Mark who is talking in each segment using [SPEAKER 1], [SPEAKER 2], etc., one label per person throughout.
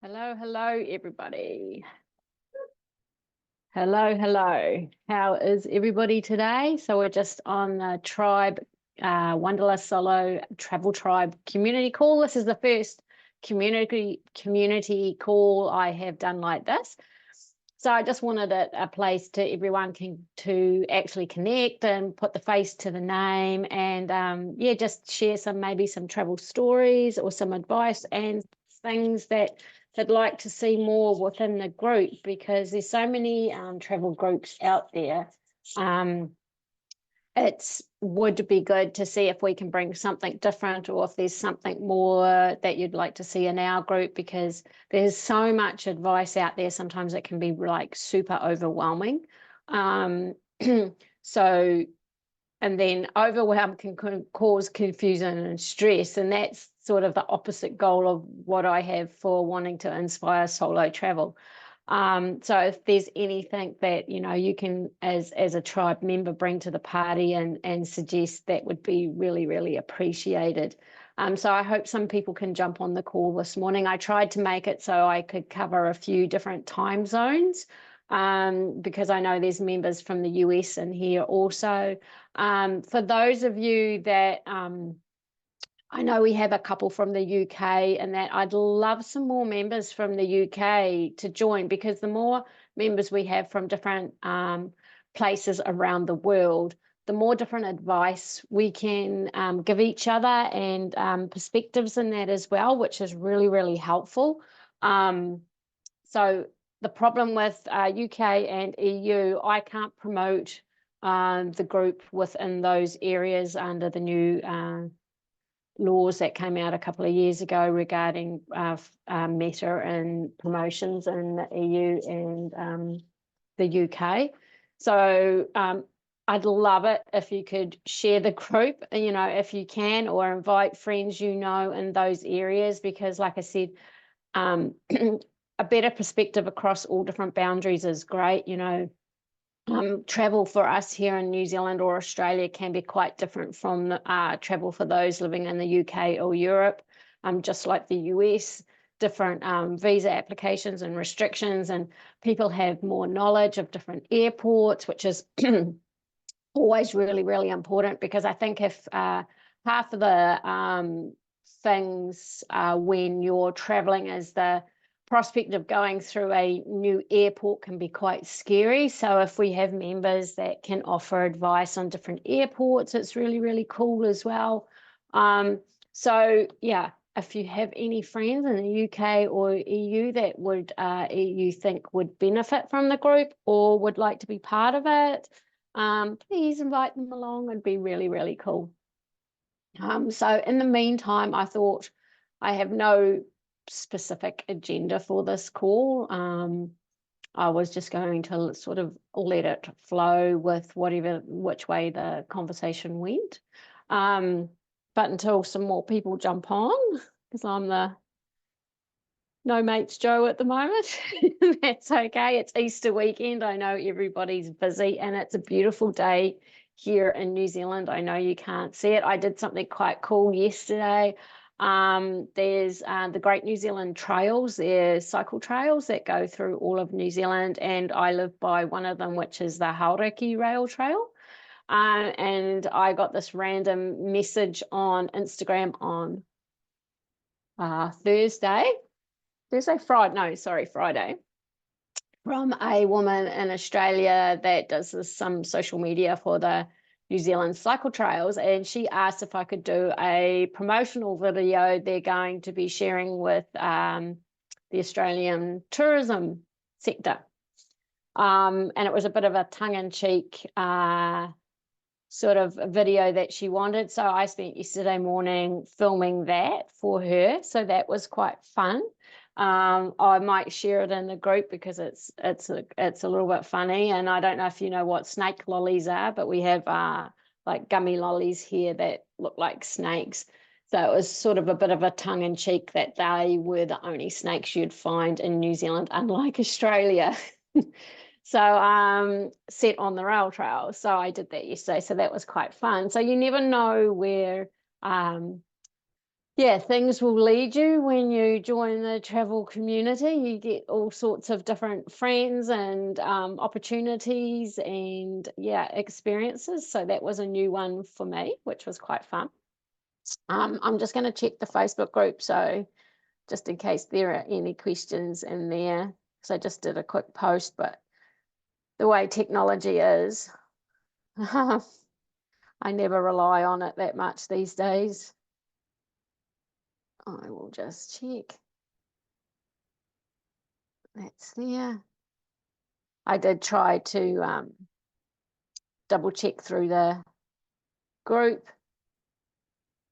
[SPEAKER 1] Hello, hello, everybody. Hello. How is everybody today? So we're just on the tribe, Wanderlust Solo Travel Tribe community call. This is the first community call I have done like this. So I just wanted a place to everyone to actually connect and put the face to the name and yeah, just share maybe some travel stories or some advice and things that I'd like to see more within the group, because there's so many travel groups out there. It would be good to see if we can bring something different, or if there's something more that you'd like to see in our group, because there's so much advice out there. Sometimes it can be like super overwhelming. So, and then overwhelm can cause confusion and stress, and that's sort of the opposite goal of what I have for wanting to inspire solo travel. So if there's anything that you can as a tribe member bring to the party and suggest, that would be really appreciated. So I hope some people can jump on the call this morning. I tried to make it so I could cover a few different time zones, because I know there's members from the US in here also. For those of you that I know we have a couple from the UK, and that I'd love some more members from the UK to join, because the more members we have from different places around the world, the more different advice we can give each other, and perspectives in that as well, which is really helpful. So the problem with UK and EU, I can't promote the group within those areas under the new laws that came out a couple of years ago regarding meta and promotions in the EU and the UK. So I'd love it if you could share the group, if you can, or invite friends in those areas, because like I said, a better perspective across all different boundaries is great. Travel for us here in New Zealand or Australia can be quite different from travel for those living in the UK or Europe, just like the US, different visa applications and restrictions, and people have more knowledge of different airports, which is always really important, because I think if half of the things when you're traveling is the prospect of going through a new airport can be quite scary. So if we have members that can offer advice on different airports, it's really cool as well. So yeah, if you have any friends in the UK or EU that would you think would benefit from the group or would like to be part of it, please invite them along. It'd be really cool. So in the meantime, I thought I have no specific agenda for this call. I was just going to sort of let it flow with which way the conversation went. But until some more people jump on, because I'm the no mates Joe at the moment, that's okay. It's Easter weekend. I know everybody's busy, and it's a beautiful day here in New Zealand. I know you can't see it. I did something quite cool yesterday. There's the Great New Zealand Trails. They're cycle trails that go through all of New Zealand, and I live by one of them, which is the Hauraki Rail Trail. And I got this random message on Instagram on Friday, from a woman in Australia that does some social media for the New Zealand cycle trails, and she asked if I could do a promotional video they're going to be sharing with the Australian tourism sector. And it was a bit of a tongue-in-cheek sort of a video that she wanted. So I spent yesterday morning filming that for her. So that was quite fun. I might share it in the group because it's a little bit funny. And I don't know if you know what snake lollies are, but we have like gummy lollies here that look like snakes. So it was sort of a bit of a tongue-in-cheek that they were the only snakes you'd find in New Zealand, unlike Australia. So set on the rail trail. So I did that yesterday. So that was quite fun. So you never know where yeah, things will lead you when you join the travel community. You get all sorts of different friends and opportunities and, yeah, experiences. So that was a new one for me, which was quite fun. I'm just going to check the Facebook group, so just in case there are any questions in there. So I just did a quick post, but the way technology is, I never rely on it that much these days. I will just check. That's there. I did try to double check through the group.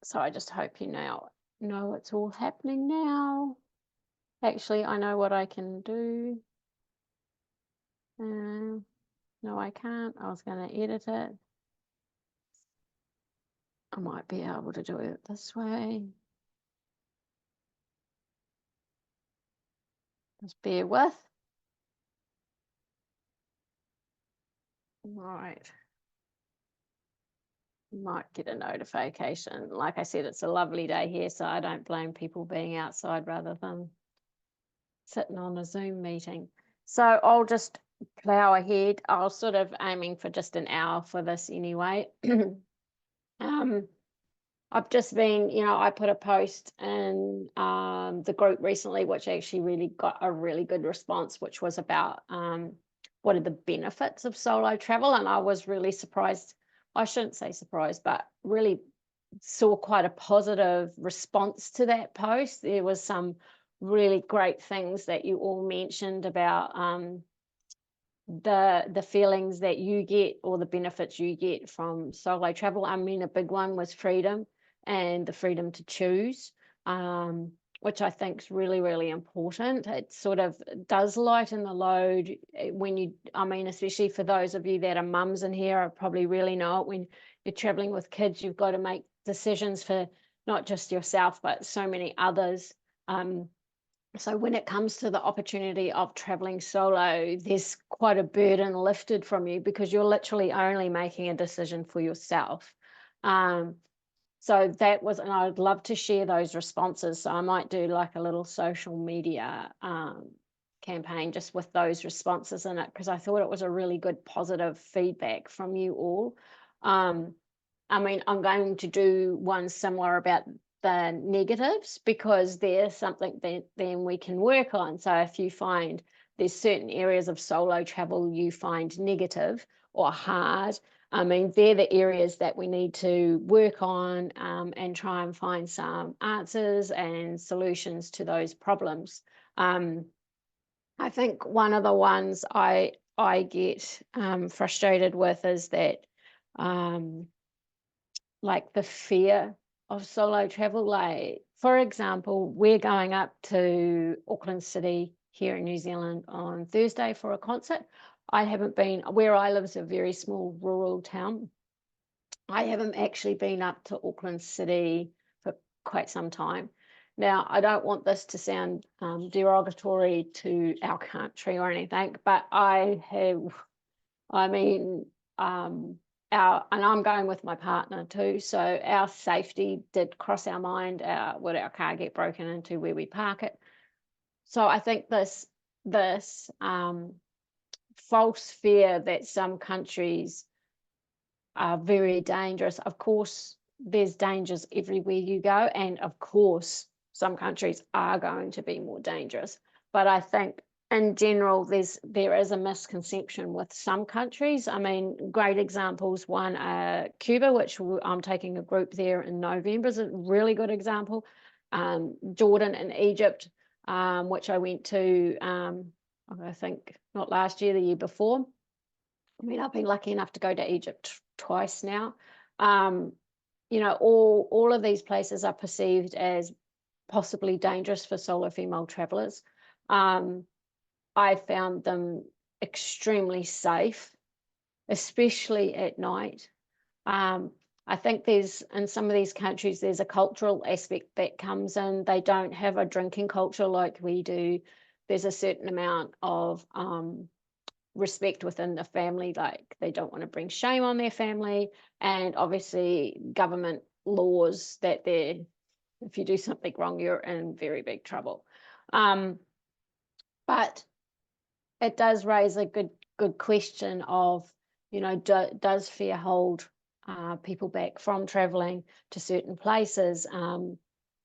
[SPEAKER 1] So I just hope you now know it's all happening now. Actually, I know what I can do. No, I can't. I was going to edit it. I might be able to do it this way. Just bear with. All right. Might get a notification. Like I said, it's a lovely day here, so I don't blame people being outside rather than sitting on a Zoom meeting. So I'll just plow ahead. I was sort of aiming for just an hour for this anyway. I've just been, I put a post in the group recently, which actually really got a really good response, which was about what are the benefits of solo travel. And I was really surprised. I shouldn't say surprised, but really saw quite a positive response to that post. There was some really great things that you all mentioned about the feelings that you get or the benefits you get from solo travel. I mean, a big one was freedom and the freedom to choose, which I think is really, really important. It sort of does lighten the load when you, I mean, especially for those of you that are mums in here, I probably really know it. When you're traveling with kids, you've got to make decisions for not just yourself, but so many others. So when it comes to the opportunity of traveling solo, there's quite a burden lifted from you because you're literally only making a decision for yourself. So that was, and I'd love to share those responses. So I might do like a little social media campaign just with those responses in it, because I thought it was a really good positive feedback from you all. I mean, I'm going to do one similar about the negatives, because there's something that then we can work on. So if you find there's certain areas of solo travel you find negative or hard, I mean, they're the areas that we need to work on and try and find some answers and solutions to those problems. I think one of the ones I get frustrated with is that like the fear of solo travel. Like, for example, we're going up to Auckland City here in New Zealand on Thursday for a concert. I haven't been, where I live is a very small rural town. I haven't actually been up to Auckland City for quite some time. Now, I don't want this to sound derogatory to our country or anything, but I mean, and I'm going with my partner too, so our safety did cross our mind. Would our car get broken into where we park it? So I think this false fear that some countries are very dangerous. Of course, there's dangers everywhere you go, and of course, some countries are going to be more dangerous. But I think in general, there is a misconception with some countries. I mean, great examples. One, Cuba, which I'm taking a group there in November, is a really good example. Jordan and Egypt, which I went to, I think not last year, the year before. I mean, I've been lucky enough to go to Egypt twice now. All of these places are perceived as possibly dangerous for solo female travelers. I found them extremely safe, especially at night. I think there's, in some of these countries, there's a cultural aspect that comes in. They don't have a drinking culture like we do. There's a certain amount of respect within the family, like they don't want to bring shame on their family, and obviously government laws that they're If you do something wrong, you're in very big trouble. But it does raise a good question of, does fear hold people back from traveling to certain places? And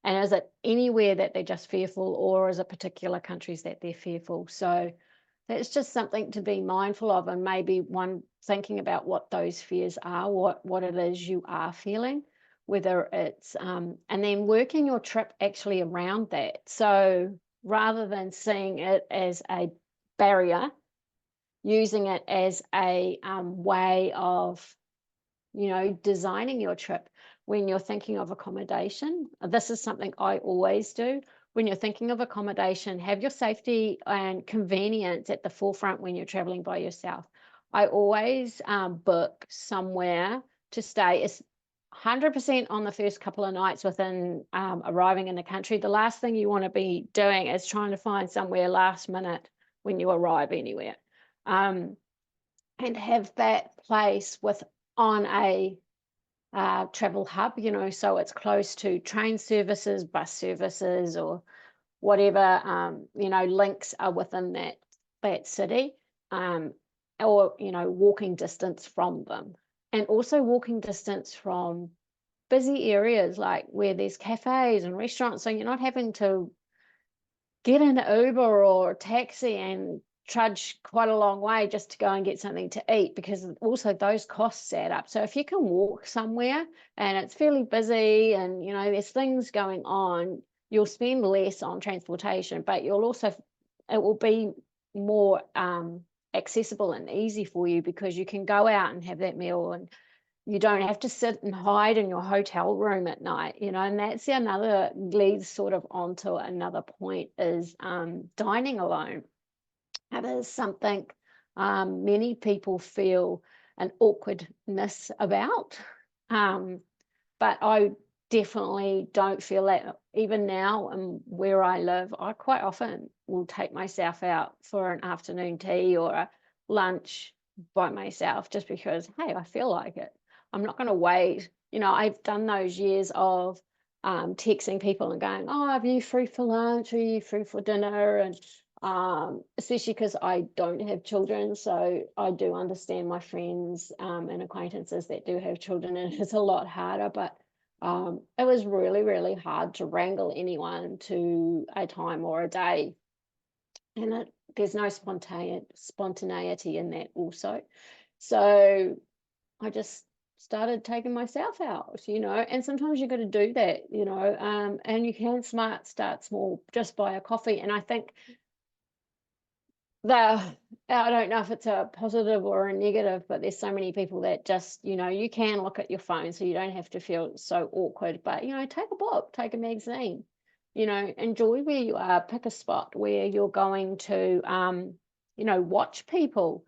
[SPEAKER 1] is it anywhere that they're just fearful, or is it particular countries that they're fearful? So that's just something to be mindful of, and maybe one thinking about what those fears are, what it is you are feeling, whether it's and then working your trip actually around that. So rather than seeing it as a barrier, using it as a way of, designing your trip. When you're thinking of accommodation, this is something I always do. When you're thinking of accommodation, have your safety and convenience at the forefront when you're traveling by yourself. I always book somewhere to stay. It's 100% on the first couple of nights within arriving in the country. The last thing you want to be doing is trying to find somewhere last minute when you arrive anywhere. And have that place on a travel hub, so it's close to train services, bus services, or whatever, links are within that city, or, walking distance from them. And also walking distance from busy areas, like where there's cafes and restaurants, so you're not having to get an Uber or a taxi and trudge quite a long way just to go and get something to eat, because also those costs add up. So if you can walk somewhere and it's fairly busy and there's things going on, you'll spend less on transportation, but it will be more accessible and easy for you, because you can go out and have that meal, and you don't have to sit and hide in your hotel room at night, and that's another leads sort of onto another point, is dining alone. It is something many people feel an awkwardness about, but I definitely don't feel that. Even now, and where I live, I quite often will take myself out for an afternoon tea or a lunch by myself, just because, hey, I feel like it. I'm not going to wait. I've done those years of texting people and going, oh, are you free for lunch? Are you free for dinner? And especially because I don't have children, so I do understand my friends and acquaintances that do have children, and it's a lot harder. But it was really, really hard to wrangle anyone to a time or a day, and there's no spontaneity in that also. So I just started taking myself out, and sometimes you got to do that, and you can start small, just buy a coffee. And I think I don't know if it's a positive or a negative, but there's so many people that just, you can look at your phone, so you don't have to feel so awkward. But, take a book, take a magazine, enjoy where you are, pick a spot where you're going to, watch people.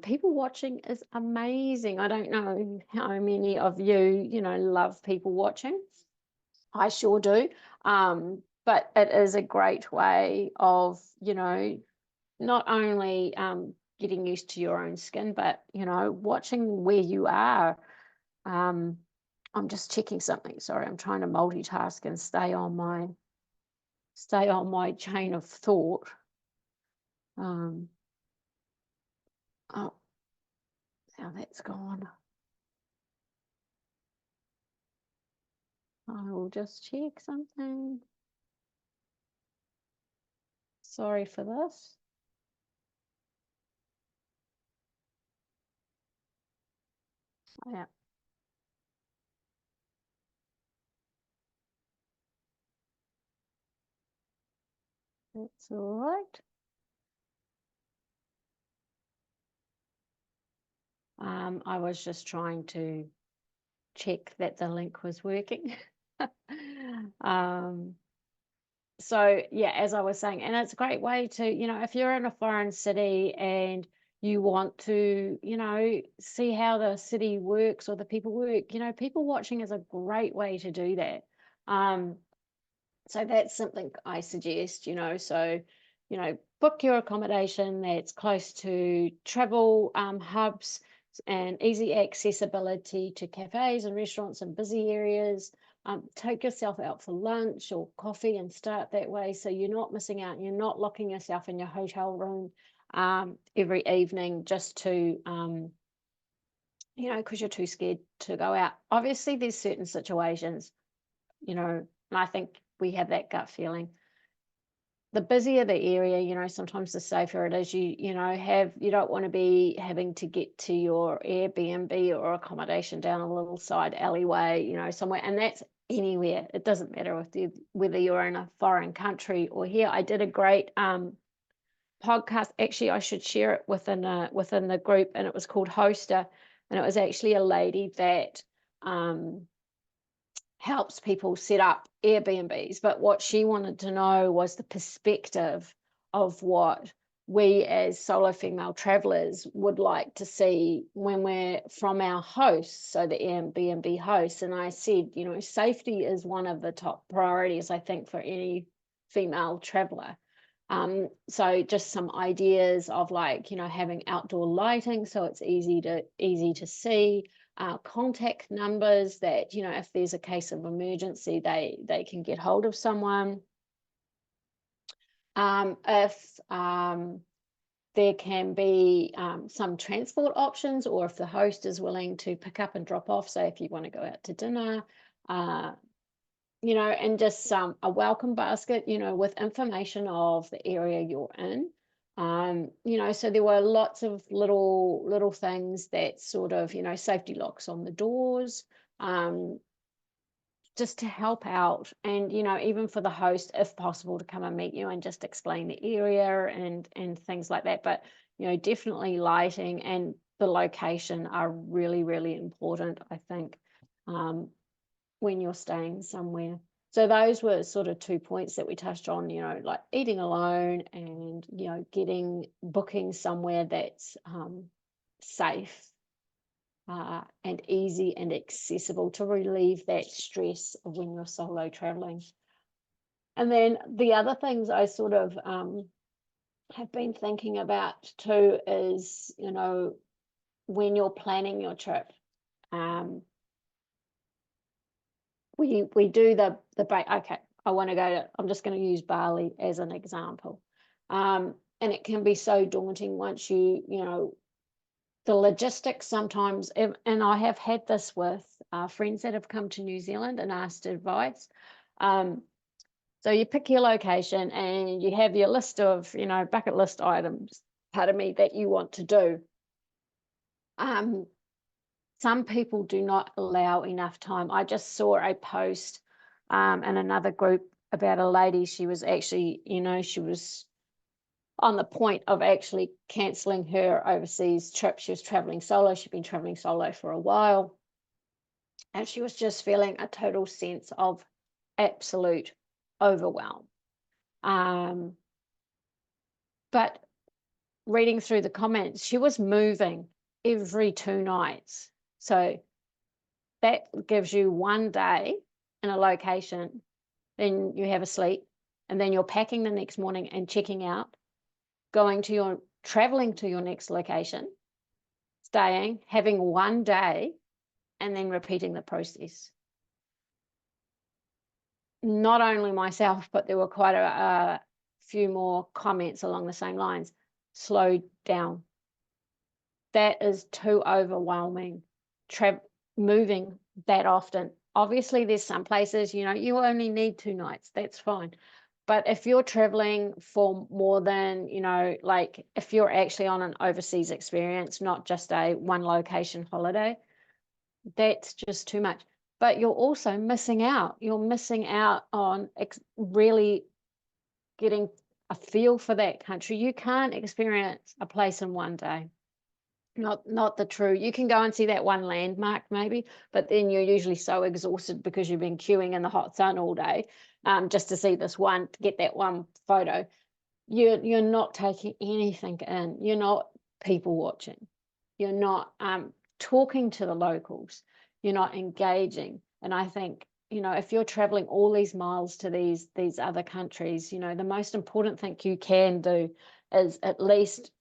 [SPEAKER 1] People watching is amazing. I don't know how many of you, love people watching. I sure do. But it is a great way of, not only getting used to your own skin, but watching where you are. I'm just checking something. Sorry, I'm trying to multitask and stay on my chain of thought. Oh, now that's gone. I will just check something. Sorry for this. Yeah. That's all right. I was just trying to check that the link was working. So yeah, as I was saying, and it's a great way to, if you're in a foreign city and you want to, see how the city works or the people work, people watching is a great way to do that. So that's something I suggest, so, book your accommodation that's close to travel hubs and easy accessibility to cafes and restaurants in busy areas. take yourself out for lunch or coffee and start that way, so you're not missing out. You're not locking yourself in your hotel room every evening just to because you're too scared to go out. Obviously, there's certain situations, and I think we have that gut feeling. The busier the area, sometimes the safer it is. You don't want to be having to get to your Airbnb or accommodation down a little side alleyway, somewhere, and that's anywhere. It doesn't matter whether you're in a foreign country or here. I did a great podcast. Actually, I should share it within the group, and it was called Hoster, and it was actually a lady that helps people set up Airbnbs. But what she wanted to know was the perspective of what we as solo female travelers would like to see when we're from our hosts, so the Airbnb hosts. And I said, safety is one of the top priorities, I think, for any female traveler. So just some ideas of having outdoor lighting so it's easy to see, contact numbers that, if there's a case of emergency, they can get hold of someone. If there can be some transport options, or if the host is willing to pick up and drop off, say if you want to go out to dinner, and just a welcome basket, with information of the area you're in. So there were lots of little things that sort of, safety locks on the doors, just to help out. And, even for the host, if possible, to come and meet you and just explain the area and things like that. But, definitely lighting and the location are really, really important, I think, when you're staying somewhere. So those were sort of 2 points that we touched on, like eating alone and, booking somewhere that's safe and easy and accessible to relieve that stress of when you're solo traveling. And then the other things I sort of have been thinking about too is, when you're planning your trip, we do the okay, I want to go to, I'm just going to use Bali as an example. And it can be so daunting once the logistics sometimes, and I have had this with friends that have come to New Zealand and asked advice. So you pick your location and you have your list of, bucket list items, that you want to do. Some people do not allow enough time. I just saw a post in another group about a lady. She was actually, she was on the point of actually cancelling her overseas trip. She was traveling solo. She'd been traveling solo for a while. And she was just feeling a total sense of absolute overwhelm. But reading through the comments, she was moving every 2 nights. So that gives you 1 day in a location, then you have a sleep, and then you're packing the next morning and checking out, traveling to your next location, staying, having 1 day, and then repeating the process. Not only myself, but there were quite a few more comments along the same lines. Slow down. That is too overwhelming. Moving that often. Obviously, there's some places, you only need 2 nights. That's fine. But if you're traveling for more than, if you're actually on an overseas experience, not just a one location holiday, that's just too much. But you're also missing out. You're missing out on really getting a feel for that country. You can't experience a place in 1 day. Not the true. You can go and see that one landmark maybe, but then you're usually so exhausted because you've been queuing in the hot sun all day just to see this one, to get that one photo. You're not taking anything in. You're not people watching. You're not talking to the locals. You're not engaging. And I think, if you're traveling all these miles to these other countries, the most important thing you can do is at least,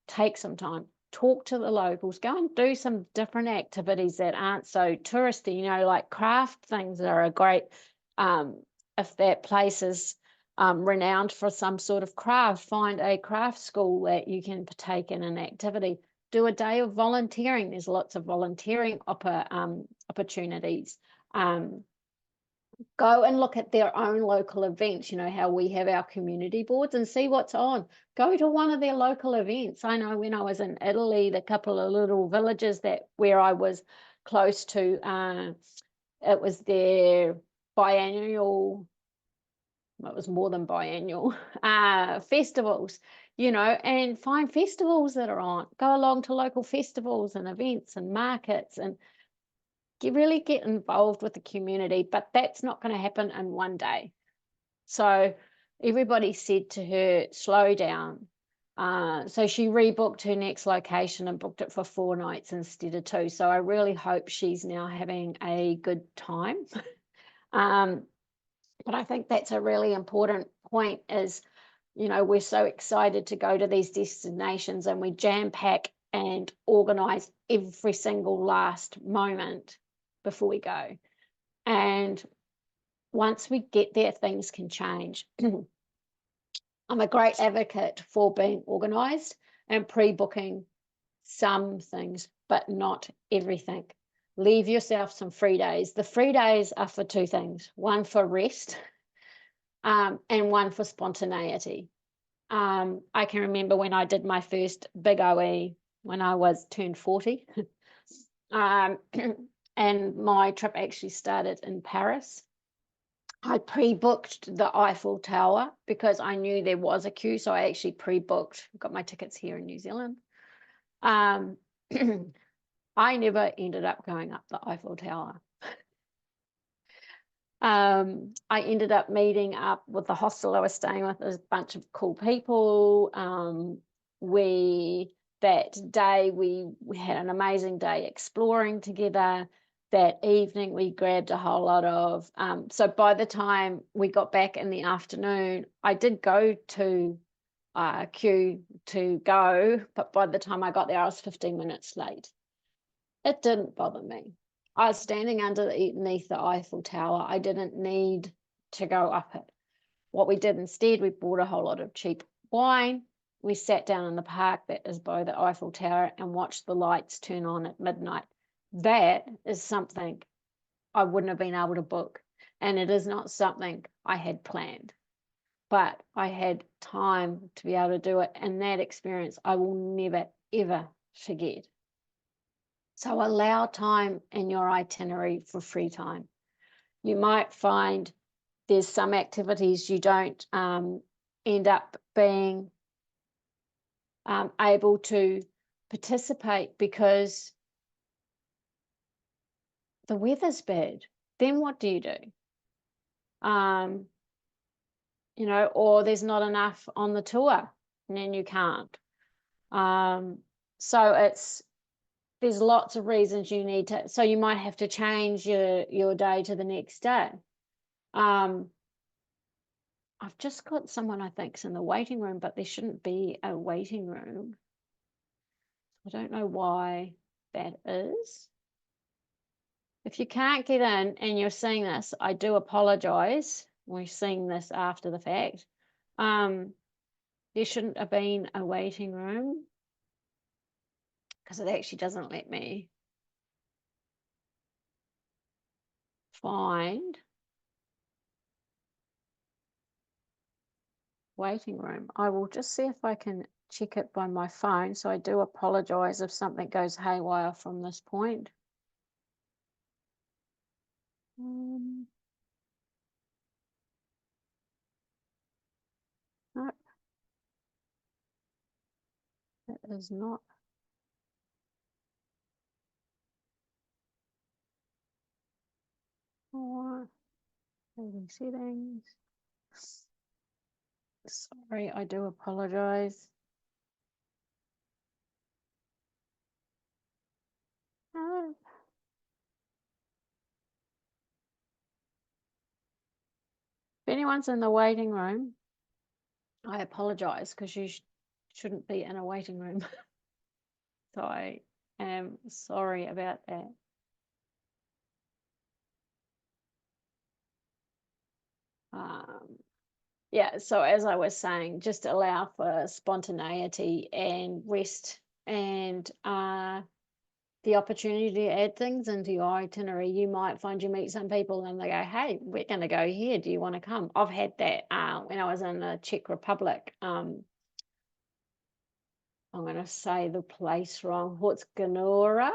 [SPEAKER 1] take some time, talk to the locals, go and do some different activities that aren't so touristy, like craft things are a great, if that place is renowned for some sort of craft, find a craft school that you can partake in an activity. Do a day of volunteering. There's lots of volunteering opportunities. Go and look at their own local events, how we have our community boards, and see what's on. Go to one of their local events. I know when I was in Italy, the couple of little villages where I was close to, it was their biannual, it was more than biannual, festivals, and find festivals that are on. Go along to local festivals and events and markets and really get involved with the community, but that's not going to happen in one day. So everybody said to her, slow down. So she rebooked her next location and booked it for 4 nights instead of 2. So I really hope she's now having a good time. But I think that's a really important point is, we're so excited to go to these destinations and we jam pack and organize every single last moment before we go. And once we get there, things can change. I'm a great advocate for being organized and pre-booking some things, but not everything. Leave yourself some free days. The free days are for 2 things, one for rest and one for spontaneity. I can remember when I did my first big OE when I turned 40. And my trip actually started in Paris. I pre-booked the Eiffel Tower because I knew there was a queue, so I actually pre-booked, got my tickets here in New Zealand. I never ended up going up the Eiffel Tower. I ended up meeting up with the hostel I was staying with, a bunch of cool people. That day we had an amazing day exploring together. That evening we grabbed a whole lot of, so by the time we got back in the afternoon, I did go to queue to go, but by the time I got there, I was 15 minutes late. It didn't bother me. I was standing underneath the Eiffel Tower. I didn't need to go up it. What we did instead, we bought a whole lot of cheap wine. We sat down in the park that is by the Eiffel Tower and watched the lights turn on at midnight. That is something I wouldn't have been able to book. And it is not something I had planned. But I had time to be able to do it. And that experience I will never, ever forget. So allow time in your itinerary for free time. You might find there's some activities you don't end up being able to participate because the weather's bad. Then what do? Or there's not enough on the tour and then you can't. So there's lots of reasons you need to, so you might have to change your day to the next day. I've just got someone I think's in the waiting room, but there shouldn't be a waiting room. I don't know why that is. If you can't get in and you're seeing this, I do apologize. We're seeing this after the fact. There shouldn't have been a waiting room because it actually doesn't let me find waiting room. I will just see if I can check it by my phone. So I do apologize if something goes haywire from this point. No, that is not. Settings. Sorry, I do apologize. If anyone's in the waiting room, I apologize because you shouldn't be in a waiting room. So I am sorry about that. Yeah, so as I was saying, just allow for spontaneity and rest and the opportunity to add things into your itinerary. You might find you meet some people and they go, hey, we're going to go here. Do you want to come? I've had that when I was in the Czech Republic. I'm going to say the place wrong. Hortsganora.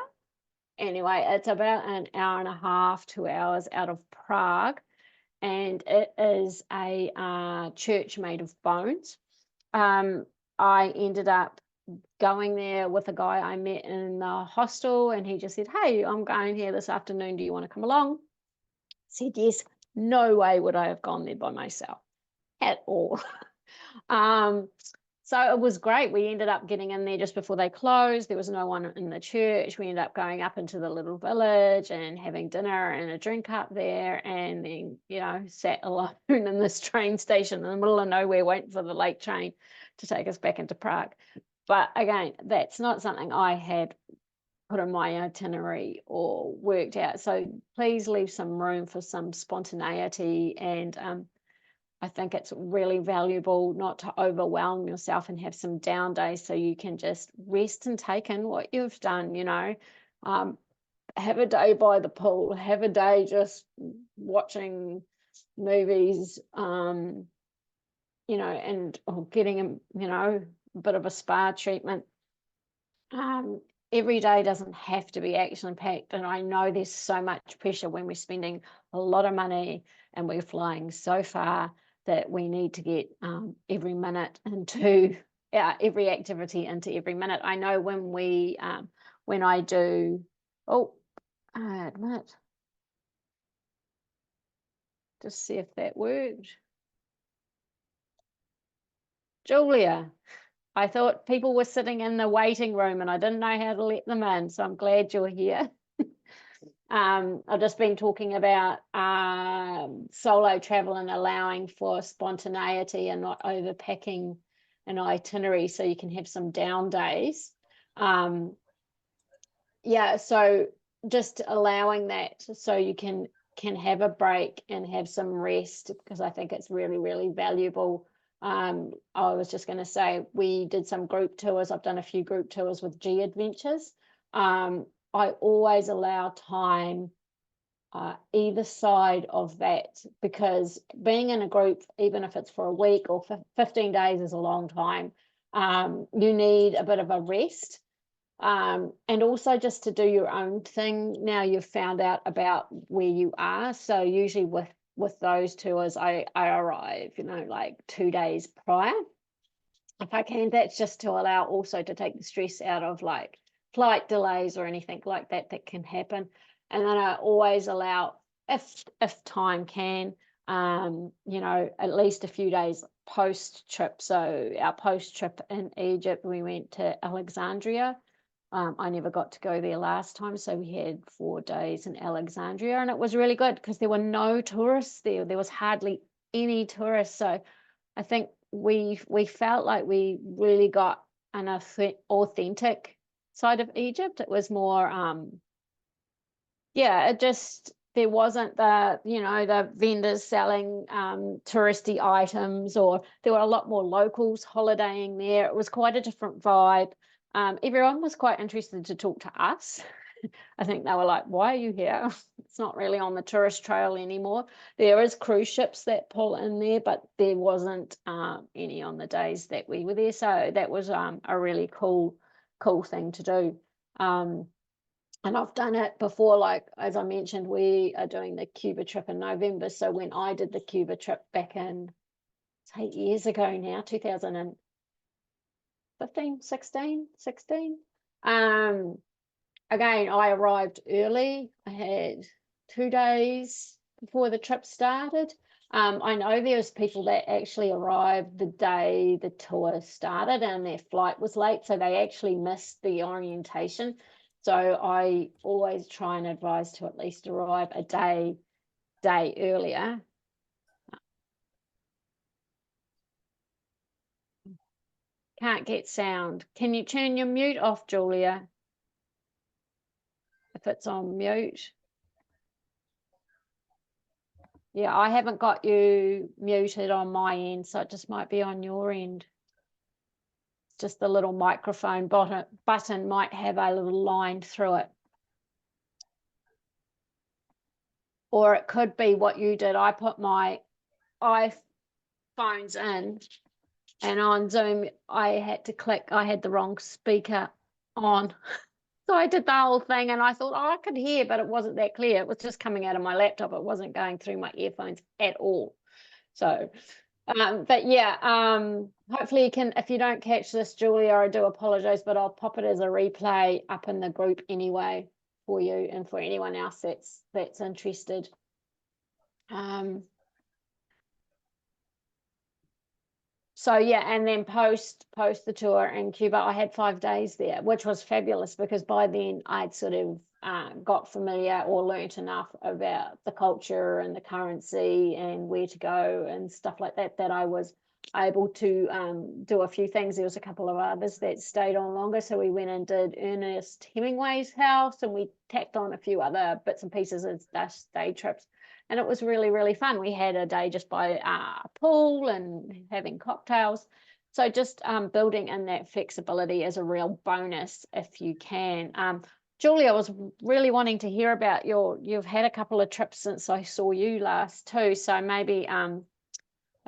[SPEAKER 1] Anyway, it's about an hour and a half, 2 hours out of Prague. And it is a church made of bones. I ended up going there with a guy I met in the hostel, and he just said, hey, I'm going here this afternoon. Do you want to come along? I said, yes. No way would I have gone there by myself at all. So it was great. We ended up getting in there just before they closed. There was no one in the church. We ended up going up into the little village and having dinner and a drink up there, and then, you know, sat alone in this train station in the middle of nowhere waiting for the late train to take us back into Prague. But again, that's not something I had put in my itinerary or worked out. So please leave some room for some spontaneity, and I think it's really valuable not to overwhelm yourself and have some down days, so you can just rest and take in what you've done, you know. Have a day by the pool, have a day just watching movies, you know, and or getting a, you know, a bit of a spa treatment. Every day doesn't have to be action packed, and I know there's so much pressure when we're spending a lot of money and we're flying so far that we need to get every minute into every activity into every minute. I know when I do, I admit, just see if that worked. Julia, I thought people were sitting in the waiting room and I didn't know how to let them in, so I'm glad you're here. I've just been talking about solo travel and allowing for spontaneity and not overpacking an itinerary so you can have some down days. Yeah, so just allowing that so you can have a break and have some rest, because I think it's really, really valuable. I was just going to say, we did some group tours. I've done a few group tours with G Adventures. I always allow time either side of that, because being in a group, even if it's for a week or 15 days, is a long time. You need a bit of a rest. And also just to do your own thing. Now you've found out about where you are. So usually with those tours, I arrive, you know, like 2 days prior. If I can, that's just to allow also to take the stress out of like flight delays or anything like that that can happen. And then I always allow, if time can, you know, at least a few days post trip. So our post trip in Egypt, we went to Alexandria. I never got to go there last time, so we had 4 days in Alexandria, and it was really good because there were no tourists there. There was hardly any tourists, so I think we felt like we really got an authentic side of Egypt. It was more, yeah, it just, there wasn't the, you know, the vendors selling touristy items, or there were a lot more locals holidaying there. It was quite a different vibe. Everyone was quite interested to talk to us. I think they were like, why are you here? It's not really on the tourist trail anymore. There is cruise ships that pull in there, but there wasn't any on the days that we were there. So that was a really cool thing to do. And I've done it before, like, as I mentioned, we are doing the Cuba trip in November. So when I did the Cuba trip back in, it's 8 years ago now, 2015, 16. Again, I arrived early. I had 2 days before the trip started. I know there's people that actually arrived the day the tour started and their flight was late, so they actually missed the orientation. So I always try and advise to at least arrive a day earlier. Can't get sound. Can you turn your mute off, Julia? If it's on mute. Yeah, I haven't got you muted on my end, so it just might be on your end. Just the little microphone button might have a little line through it. Or it could be what you did. I put my iPhones in, and on Zoom, I had the wrong speaker on. So I did the whole thing, and I thought, oh, I could hear, but it wasn't that clear. It was just coming out of my laptop. It wasn't going through my earphones at all. So, but yeah, hopefully you can, if you don't catch this, Julia, I do apologize, but I'll pop it as a replay up in the group anyway for you and for anyone else that's interested. So yeah, and then post the tour in Cuba, I had 5 days there, which was fabulous because by then I'd sort of got familiar or learnt enough about the culture and the currency and where to go and stuff like that, that I was able to do a few things. There was a couple of others that stayed on longer. So we went and did Ernest Hemingway's house, and we tacked on a few other bits and pieces as day trips. And it was really, really fun. We had a day just by a pool and having cocktails. So just building in that flexibility is a real bonus if you can. Julia, I was really wanting to hear about you've had a couple of trips since I saw you last too. So maybe, I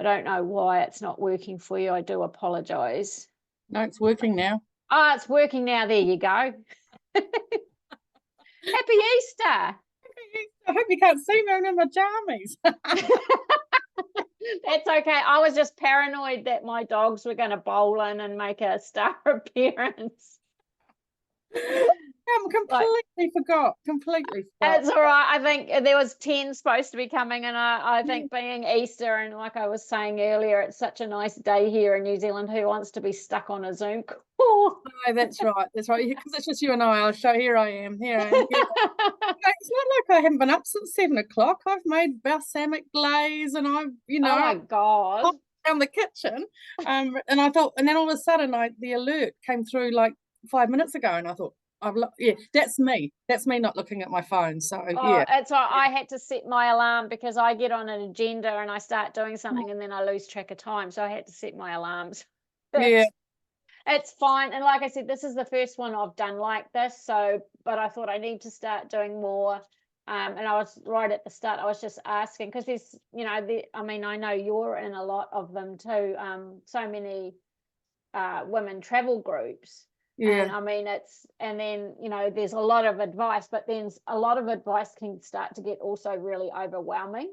[SPEAKER 1] don't know why it's not working for you. I do apologize.
[SPEAKER 2] No, it's working now.
[SPEAKER 1] Oh, it's working now. There you go. Happy Easter.
[SPEAKER 2] I hope you can't see me. I'm in my jammies.
[SPEAKER 1] That's okay. I was just paranoid that my dogs were going to bowl in and make a star appearance.
[SPEAKER 2] I'm completely forgot.
[SPEAKER 1] It's all right. I think there was 10 supposed to be coming, and I think being Easter, and like I was saying earlier, it's such a nice day here in New Zealand. Who wants to be stuck on a Zoom call?
[SPEAKER 2] No, that's right. That's right. Because it's just you and I. I'll show. Here I am. Here I am. Here. It's not like I haven't been up since 7 o'clock. I've made balsamic glaze, and I've,
[SPEAKER 1] Oh my God.
[SPEAKER 2] Down the kitchen. And I thought, and then all of a sudden, the alert came through like 5 minutes ago, and I thought, yeah, that's me. That's me not looking at my phone. So yeah,
[SPEAKER 1] it's I had to set my alarm because I get on an agenda and I start doing something and then I lose track of time. So I had to set my alarms.
[SPEAKER 2] Yeah.
[SPEAKER 1] It's fine. And like I said, this is the first one I've done like this. So, but I thought I need to start doing more. And I was right at the start. I was just asking because there's, I mean, I know you're in a lot of them too. So many women travel groups.
[SPEAKER 2] Yeah.
[SPEAKER 1] And I mean, and then, there's a lot of advice, but then a lot of advice can start to get also really overwhelming.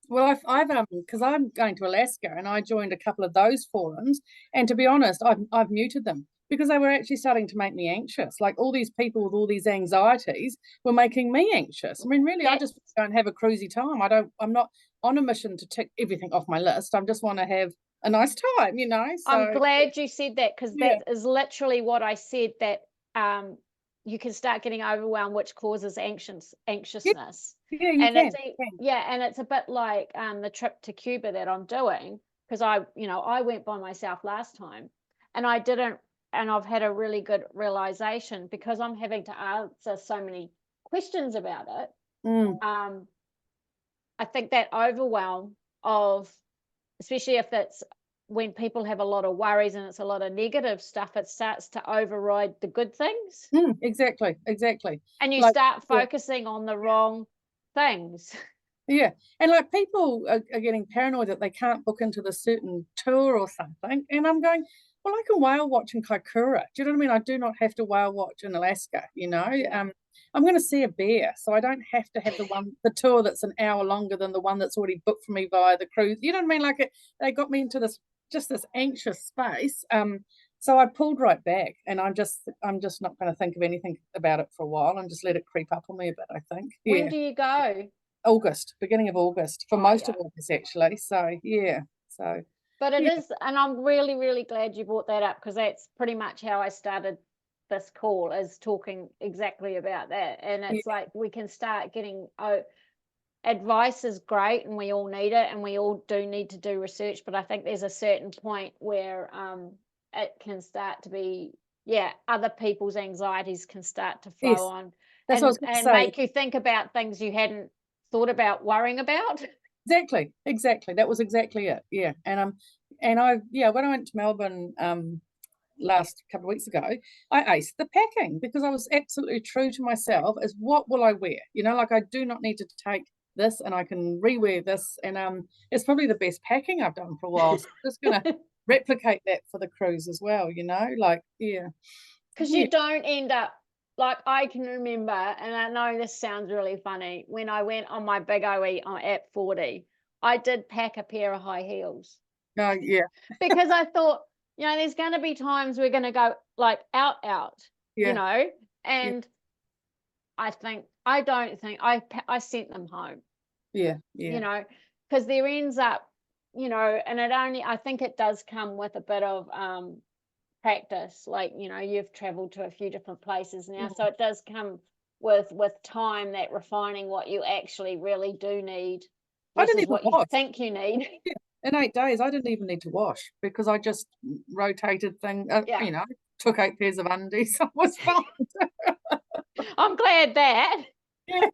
[SPEAKER 2] Well, I've because I'm going to Alaska, and I joined a couple of those forums, and to be honest, I've muted them because they were actually starting to make me anxious. Like all these people with all these anxieties were making me anxious. I mean, really, I just don't have a cruisy time. I'm not on a mission to tick everything off my list. I just want to have a nice time, So
[SPEAKER 1] I'm glad you said that because that is literally what I said, that you can start getting overwhelmed, which causes anxiousness.
[SPEAKER 2] Yeah, you
[SPEAKER 1] and
[SPEAKER 2] can.
[SPEAKER 1] And it's a bit like the trip to Cuba that I'm doing, because I went by myself last time, and I didn't, and I've had a really good realization because I'm having to answer so many questions about it. I think that overwhelm of, especially if it's when people have a lot of worries and it's a lot of negative stuff, it starts to override the good things.
[SPEAKER 2] Exactly.
[SPEAKER 1] And you start focusing on the wrong things.
[SPEAKER 2] Yeah. And like people are getting paranoid that they can't book into the certain tour or something. And I'm going, well, I can whale watch in Kaikoura. Do you know what I mean? I do not have to whale watch in Alaska, I'm going to see a bear, so I don't have to have the tour that's an hour longer than the one that's already booked for me via the cruise. You know what I mean? Like they got me into this anxious space. So I pulled right back, and I'm just not going to think of anything about it for a while and just let it creep up on me a bit, I think. Yeah.
[SPEAKER 1] When do you go?
[SPEAKER 2] Beginning of August, for most of August, actually. So yeah. So
[SPEAKER 1] but it is, and I'm really, really glad you brought that up, because that's pretty much how I started this call, is talking exactly about that. And it's like we can start getting advice is great, and we all need it, and we all do need to do research, but I think there's a certain point where it can start to be, other people's anxieties can start to flow
[SPEAKER 2] Yes,
[SPEAKER 1] on
[SPEAKER 2] that's what I was going to
[SPEAKER 1] and
[SPEAKER 2] say.
[SPEAKER 1] make you think about things you hadn't thought about worrying about.
[SPEAKER 2] Exactly. That was exactly it. Yeah. And I when I went to Melbourne last couple of weeks ago, I aced the packing because I was absolutely true to myself as what will I wear? You know, like I do not need to take this and I can rewear this. And it's probably the best packing I've done for a while. So I'm just gonna replicate that for the cruise as well, you know, like
[SPEAKER 1] Because you don't end up, like I can remember, and I know this sounds really funny, when I went on my big OE at 40, I did pack a pair of high heels.
[SPEAKER 2] Yeah.
[SPEAKER 1] Because I thought, there's going to be times we're going to go like out,
[SPEAKER 2] Yeah.
[SPEAKER 1] and I don't think I sent them home,
[SPEAKER 2] Yeah.
[SPEAKER 1] because there ends up, and I think it does come with a bit of practice. Like, you've traveled to a few different places now, so it does come with time, that refining what you actually really do need
[SPEAKER 2] I didn't
[SPEAKER 1] versus
[SPEAKER 2] even
[SPEAKER 1] what you
[SPEAKER 2] wash.
[SPEAKER 1] think you need.
[SPEAKER 2] In 8 days, I didn't even need to wash because I just rotated things. Took 8 pairs of undies. So it was fine.
[SPEAKER 1] I'm glad that.
[SPEAKER 2] Yeah.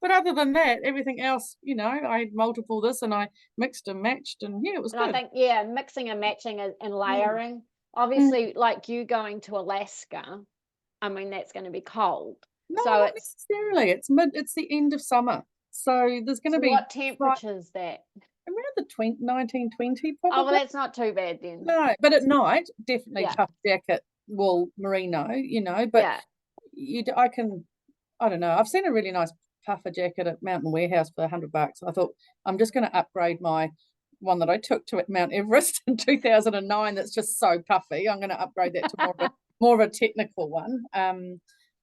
[SPEAKER 2] But other than that, everything else, I had multiple this and I mixed and matched, and it was
[SPEAKER 1] And
[SPEAKER 2] good.
[SPEAKER 1] I think, mixing and matching and layering. Obviously, like you going to Alaska, I mean, that's going to be cold.
[SPEAKER 2] No,
[SPEAKER 1] So
[SPEAKER 2] not necessarily. It's the end of summer. So there's going to be
[SPEAKER 1] what temperature is that?
[SPEAKER 2] around the 19, 20
[SPEAKER 1] Oh, well,
[SPEAKER 2] probably.
[SPEAKER 1] that's not too bad then.
[SPEAKER 2] No, but at night, definitely
[SPEAKER 1] Yeah.
[SPEAKER 2] tough jacket, wool, merino, but
[SPEAKER 1] Yeah.
[SPEAKER 2] I don't know. I've seen a really nice puffer jacket at Mountain Warehouse for $100. I thought I'm just going to upgrade my one that I took to Mount Everest in 2009. That's just so puffy. I'm going to upgrade that to more of a technical one.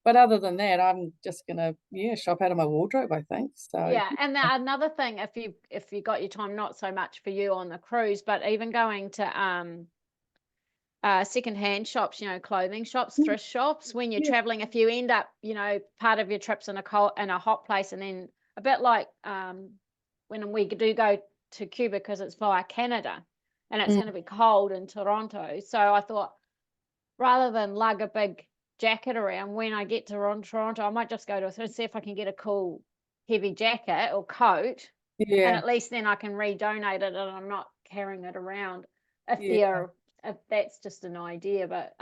[SPEAKER 2] But other than that, I'm just going to shop out of my wardrobe, I think. So
[SPEAKER 1] Yeah, and another thing, if you got your time, not so much for you on the cruise, but even going to secondhand shops, clothing shops, thrift shops, when you're traveling, if you end up, part of your trips in a hot place, and then a bit like when we do go to Cuba, because it's via Canada and it's going to be cold in Toronto. So I thought, rather than lug a big jacket around, when I get to Toronto, I might just go to a thrift, see if I can get a cool heavy jacket or coat, and at least then I can redonate it and I'm not carrying it around if that's just an idea. But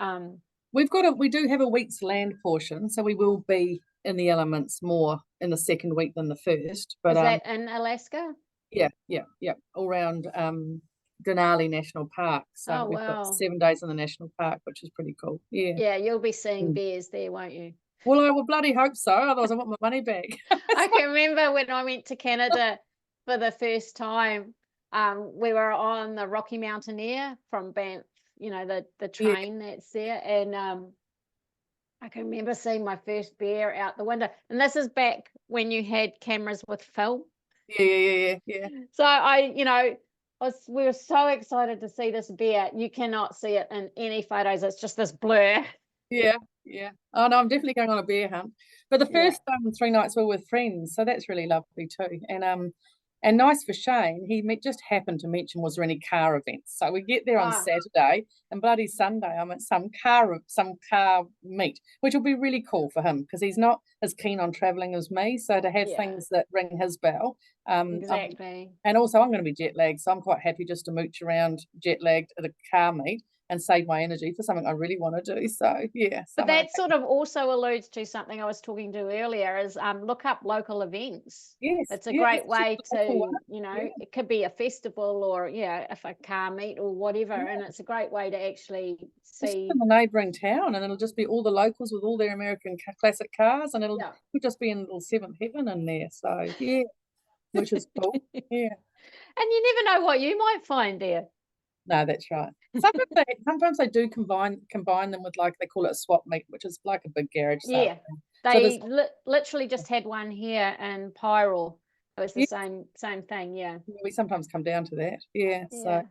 [SPEAKER 2] we do have a week's land portion, so we will be in the elements more in the second week than the first. But
[SPEAKER 1] is that in Alaska?
[SPEAKER 2] Yeah, all around Denali National Park. So we've got 7 days in the national park, which is pretty cool.
[SPEAKER 1] Yeah, you'll be seeing bears there, won't you?
[SPEAKER 2] Well, I will bloody hope so. Otherwise, I want my money back.
[SPEAKER 1] I can remember when I went to Canada for the first time. We were on the Rocky Mountaineer from Banff, the train that's there, and I can remember seeing my first bear out the window. And this is back when you had cameras with film.
[SPEAKER 2] Yeah.
[SPEAKER 1] So we were so excited to see this bear. You cannot see it in any photos. It's just this blur.
[SPEAKER 2] Yeah. Oh no, I'm definitely going on a bear hunt. But the first 3 nights were with friends, so that's really lovely too. And nice for Shane, he just happened to mention, was there any car events? So we get there on Saturday, and bloody Sunday I'm at some car meet, which will be really cool for him because he's not as keen on traveling as me. So to have things that ring his bell,
[SPEAKER 1] exactly.
[SPEAKER 2] And also I'm going to be jet lagged, so I'm quite happy just to mooch around jet lagged at a car meet and save my energy for something I really want to do. So
[SPEAKER 1] But that sort of also alludes to something I was talking to earlier, is look up local events.
[SPEAKER 2] Yes,
[SPEAKER 1] it's a great way to,
[SPEAKER 2] Yeah.
[SPEAKER 1] it could be a festival or if a car meet or whatever, and it's a great way to actually see
[SPEAKER 2] in the neighbouring town, and it'll just be all the locals with all their American classic cars, and it'll just be in little Seventh Heaven in there. So which is cool. Yeah.
[SPEAKER 1] And you never know what you might find there.
[SPEAKER 2] No, that's right. Sometimes they do combine them with, like, they call it a swap meet, which is like a big garage sale.
[SPEAKER 1] Yeah, they literally just had one here in Pyrrole. It was the same thing. Yeah,
[SPEAKER 2] we sometimes come down to that. Yeah. So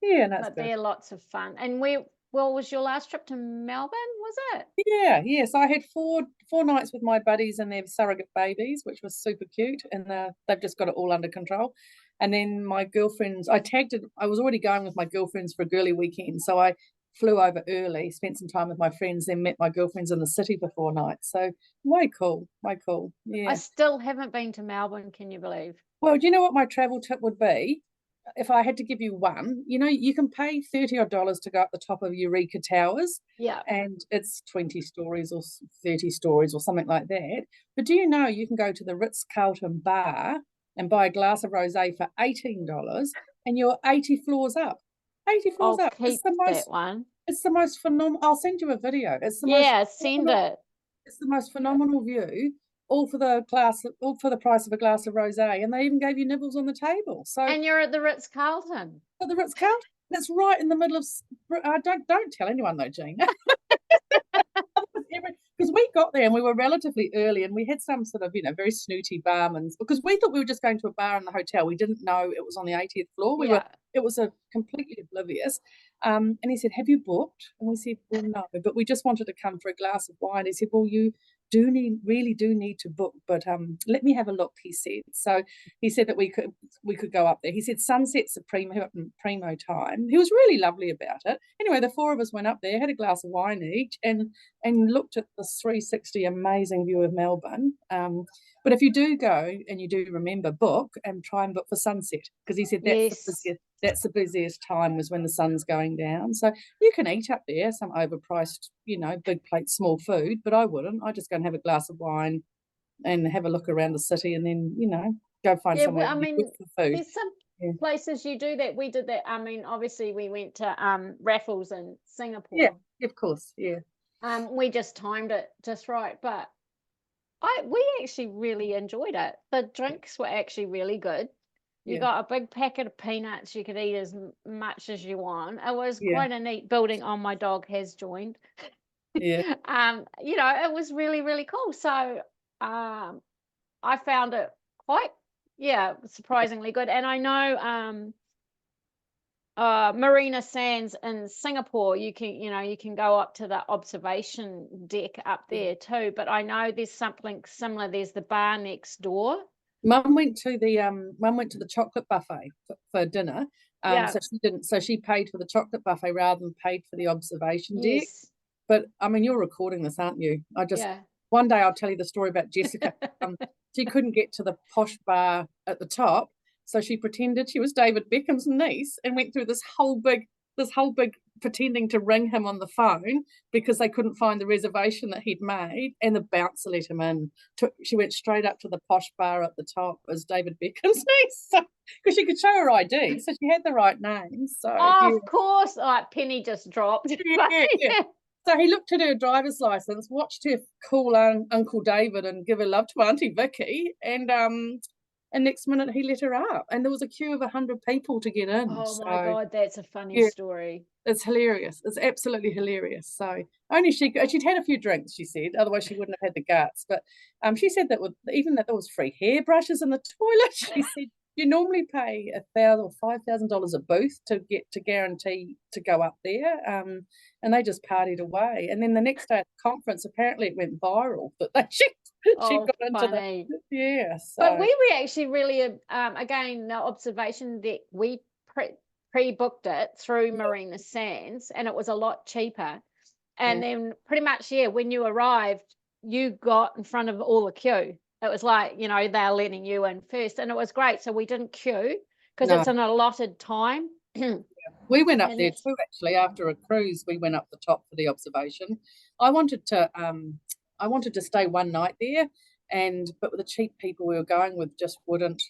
[SPEAKER 2] that's
[SPEAKER 1] but they're lots of fun. And was your last trip to Melbourne? Was it?
[SPEAKER 2] Yeah. So I had four nights with my buddies and their surrogate babies, which was super cute, and they've just got it all under control. And then my girlfriends, I was already going with my girlfriends for a girly weekend, so I flew over early, spent some time with my friends, then met my girlfriends in the city for 4 nights. So way cool, way cool.
[SPEAKER 1] I
[SPEAKER 2] Yeah.
[SPEAKER 1] still haven't been to Melbourne, can you believe?
[SPEAKER 2] Well, do you know what my travel tip would be? If I had to give you one, you can pay $30 odd to go up the top of Eureka Towers,
[SPEAKER 1] Yeah.
[SPEAKER 2] and it's 20 stories or 30 stories or something like that. But do you know you can go to the Ritz-Carlton bar and buy a glass of rosé for $18 and you're 80 floors up. 80 floors
[SPEAKER 1] I'll
[SPEAKER 2] up.
[SPEAKER 1] keep that one.
[SPEAKER 2] It's the most phenomenal. I'll send you a video. It's the most
[SPEAKER 1] Yeah, send it.
[SPEAKER 2] it's the most phenomenal view, all for the price of a glass of rosé, and they even gave you nibbles on the table. So
[SPEAKER 1] And you're at the Ritz-Carlton.
[SPEAKER 2] at the Ritz-Carlton, that's right in the middle of. Don't tell anyone though, Jean. Because we got there and we were relatively early, and we had some sort of very snooty barmans, because we thought we were just going to a bar in the hotel. We didn't know it was on the 80th floor. It was a completely oblivious. And he said, "Have you booked?" And we said, "Well, no, but we just wanted to come for a glass of wine." He said, "Well, you really do need to book, but let me have a look," he said. So he said that we could go up there. He said sunsets are primo time. He was really lovely about it. Anyway, the 4 of us went up there, had a glass of wine each, and looked at this 360 amazing view of Melbourne. But if you do go and you do remember, book and try and book for sunset, because he said that's the busiest time, was when the sun's going down. So you can eat up there, some overpriced, big plate, small food, but I wouldn't. I just go and have a glass of wine and have a look around the city, and then, go find somewhere
[SPEAKER 1] I mean,
[SPEAKER 2] for food.
[SPEAKER 1] there's some places you do that. We did that. I mean, obviously we went to Raffles in Singapore.
[SPEAKER 2] Yeah, of course, yeah.
[SPEAKER 1] We just timed it just right, but we actually really enjoyed it. The drinks were actually really good. You got a big packet of peanuts. You could eat as much as you want. It was quite a neat building. Oh, my dog has joined.
[SPEAKER 2] Yeah.
[SPEAKER 1] It was really, really cool. So I found it quite, surprisingly good. And I know Marina Sands in Singapore, you can go up to the observation deck up there too. But I know there's something similar. There's the bar next door.
[SPEAKER 2] Mum went to the chocolate buffet for dinner. So she paid for the chocolate buffet rather than paid for the observation deck. But I mean, you're recording this, aren't you? One day I'll tell you the story about Jessica. She couldn't get to the posh bar at the top, so she pretended she was David Beckham's niece and went through this whole big pretending to ring him on the phone because they couldn't find the reservation that he'd made, and the bouncer let him in. She went straight up to the posh bar at the top as David Beckham's niece, because she could show her ID, so she had the right name. So
[SPEAKER 1] of course, Penny just dropped.
[SPEAKER 2] Yeah. So he looked at her driver's license, watched her call Uncle David and give her love to Auntie Vicky, and next minute he let her out, and there was a queue of 100 people to get in.
[SPEAKER 1] Oh my God, that's a funny story.
[SPEAKER 2] It's hilarious. It's absolutely hilarious. So only she'd had a few drinks, she said, otherwise she wouldn't have had the guts. But she said that even that there was free hairbrushes in the toilet. She said you normally pay $1,000 or $5,000 a booth to guarantee to go up there, and they just partied away. And then the next day at the conference, apparently it went viral that she got into
[SPEAKER 1] But we were actually really again, the observation deck, we pre-booked it through Marina Sands, and it was a lot cheaper. And then pretty much when you arrived, you got in front of all the queue. It was like, they're letting you in first, and it was great. So we didn't queue because it's an allotted time.
[SPEAKER 2] We went up there too, actually. After a cruise, we went up the top for the observation. I wanted to stay one night there, but with the cheap people we were going with just wouldn't.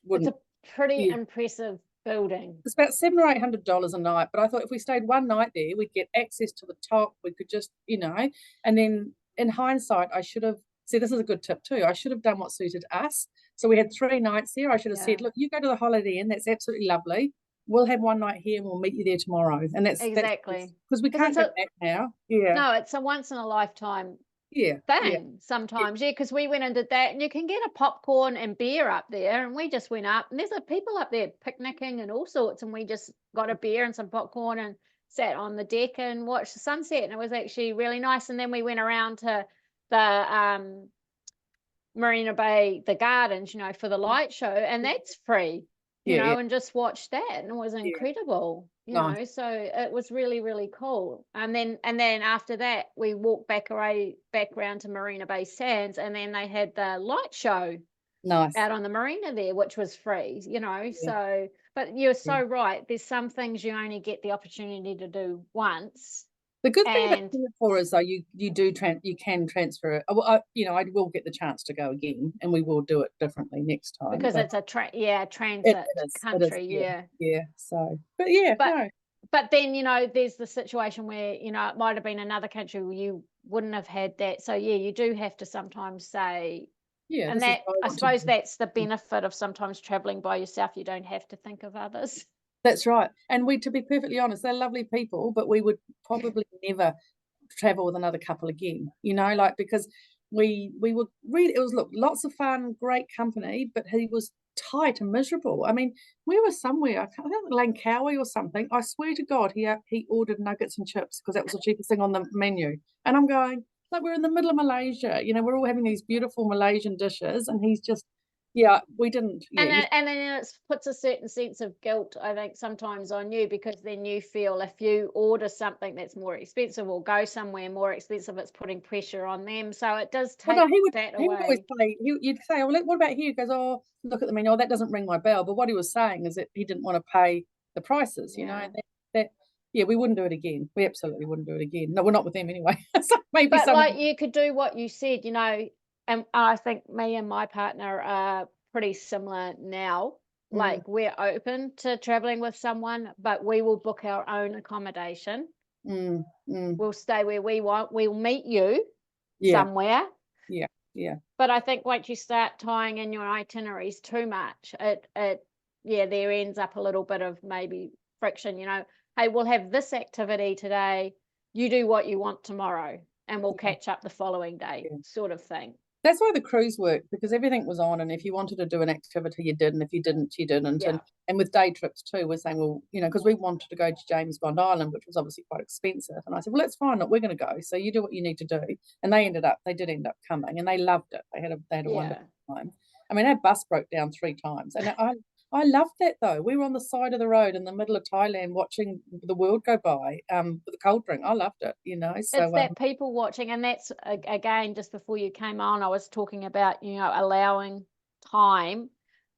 [SPEAKER 1] It's a pretty impressive building.
[SPEAKER 2] It's about $700 or $800 a night, but I thought if we stayed one night there, we'd get access to the top. We could just, and then in hindsight, I should have. See, this is a good tip too. I should have done what suited us. So we had 3 nights there. I should have said, look, you go to the Holiday Inn. That's absolutely lovely. We'll have one night here and we'll meet you there tomorrow. And that's
[SPEAKER 1] exactly
[SPEAKER 2] because we can't go back now. Yeah.
[SPEAKER 1] No, it's a once in a lifetime thing sometimes. Yeah, because we went and did that, and you can get a popcorn and beer up there, and we just went up, and there's people up there picnicking and all sorts, and we just got a beer and some popcorn and sat on the deck and watched the sunset, and it was actually really nice. And then we went around to the Marina Bay, the gardens, for the light show, and that's free. you
[SPEAKER 2] Yeah,
[SPEAKER 1] know,
[SPEAKER 2] yeah,
[SPEAKER 1] and just watched that, and it was
[SPEAKER 2] yeah.
[SPEAKER 1] incredible, you
[SPEAKER 2] Nice.
[SPEAKER 1] know, so it was really, really cool. And then after that, we walked back around to Marina Bay Sands, and then they had the light show
[SPEAKER 2] Nice.
[SPEAKER 1] out on the marina there, which was free, you know,
[SPEAKER 2] Yeah,
[SPEAKER 1] so but you're
[SPEAKER 2] yeah.
[SPEAKER 1] so right. There's some things you only get the opportunity to do once,
[SPEAKER 2] The good thing about
[SPEAKER 1] and
[SPEAKER 2] Singapore is though you can transfer it. Well, I will get the chance to go again, and we will do it differently next time.
[SPEAKER 1] because
[SPEAKER 2] But
[SPEAKER 1] it's a
[SPEAKER 2] it,
[SPEAKER 1] transit
[SPEAKER 2] it is,
[SPEAKER 1] country,
[SPEAKER 2] yeah,
[SPEAKER 1] yeah.
[SPEAKER 2] yeah. So, but yeah,
[SPEAKER 1] But
[SPEAKER 2] no,
[SPEAKER 1] but then, you know, there's the situation where, you know, it might have been another country where you wouldn't have had that. So yeah, you do have to sometimes say,
[SPEAKER 2] yeah,
[SPEAKER 1] and
[SPEAKER 2] this is
[SPEAKER 1] that
[SPEAKER 2] what I
[SPEAKER 1] I
[SPEAKER 2] want to
[SPEAKER 1] suppose
[SPEAKER 2] do.
[SPEAKER 1] that's the benefit of sometimes traveling by yourself. You don't have to think of others.
[SPEAKER 2] That's right. And to be perfectly honest, they're lovely people, but we would probably never travel with another couple again, like because we were really, it was, look, lots of fun, great company, but he was tight and miserable. I mean, we were somewhere, I think Langkawi or something. I swear to God, he ordered nuggets and chips because that was the cheapest thing on the menu. And I'm going, like, we're in the middle of Malaysia, we're all having these beautiful Malaysian dishes, and he's just, yeah, we didn't, yeah,
[SPEAKER 1] And then it puts a certain sense of guilt, I think, sometimes on you, because then you feel if you order something that's more expensive or go somewhere more expensive, it's putting pressure on them. So it does
[SPEAKER 2] well, no,
[SPEAKER 1] take that
[SPEAKER 2] he would always
[SPEAKER 1] away.
[SPEAKER 2] say, you'd say, "Oh, what about here?" He goes, "Oh, look at the menu. Oh, that doesn't ring my bell." But what he was saying is that he didn't want to pay the prices,
[SPEAKER 1] Yeah.
[SPEAKER 2] and that yeah, we wouldn't do it again. We absolutely wouldn't do it again. No, we're not with them anyway. So maybe
[SPEAKER 1] But
[SPEAKER 2] someone,
[SPEAKER 1] like you could do what you said, you know, and I think me and my partner are pretty similar now.
[SPEAKER 2] mm,
[SPEAKER 1] Like we're open to traveling with someone, but we will book our own accommodation.
[SPEAKER 2] mm, mm,
[SPEAKER 1] We'll stay where we want. We'll meet you
[SPEAKER 2] yeah,
[SPEAKER 1] somewhere.
[SPEAKER 2] yeah, yeah,
[SPEAKER 1] But I think once you start tying in your itineraries too much, it yeah, there ends up a little bit of maybe friction, you know. Hey, we'll have this activity today. You do what you want tomorrow, and we'll
[SPEAKER 2] yeah,
[SPEAKER 1] catch up the following day,
[SPEAKER 2] yeah.
[SPEAKER 1] sort of thing.
[SPEAKER 2] That's why the cruise worked, because everything was on, and if you wanted to do an activity, you did, and if you didn't, you didn't.
[SPEAKER 1] Yeah.
[SPEAKER 2] And with day trips too, we're saying, well, because we wanted to go to James Bond Island, which was obviously quite expensive. And I said, well, that's fine, look, we're going to go. So you do what you need to do. And they did end up coming, and they loved it. They had a
[SPEAKER 1] Yeah.
[SPEAKER 2] wonderful time. I mean, our bus broke down 3 times, and I loved that though. We were on the side of the road in the middle of Thailand watching the world go by with a cold drink. I loved it.
[SPEAKER 1] It's
[SPEAKER 2] So
[SPEAKER 1] that people watching, and that's again, just before you came on, I was talking about, you know, allowing time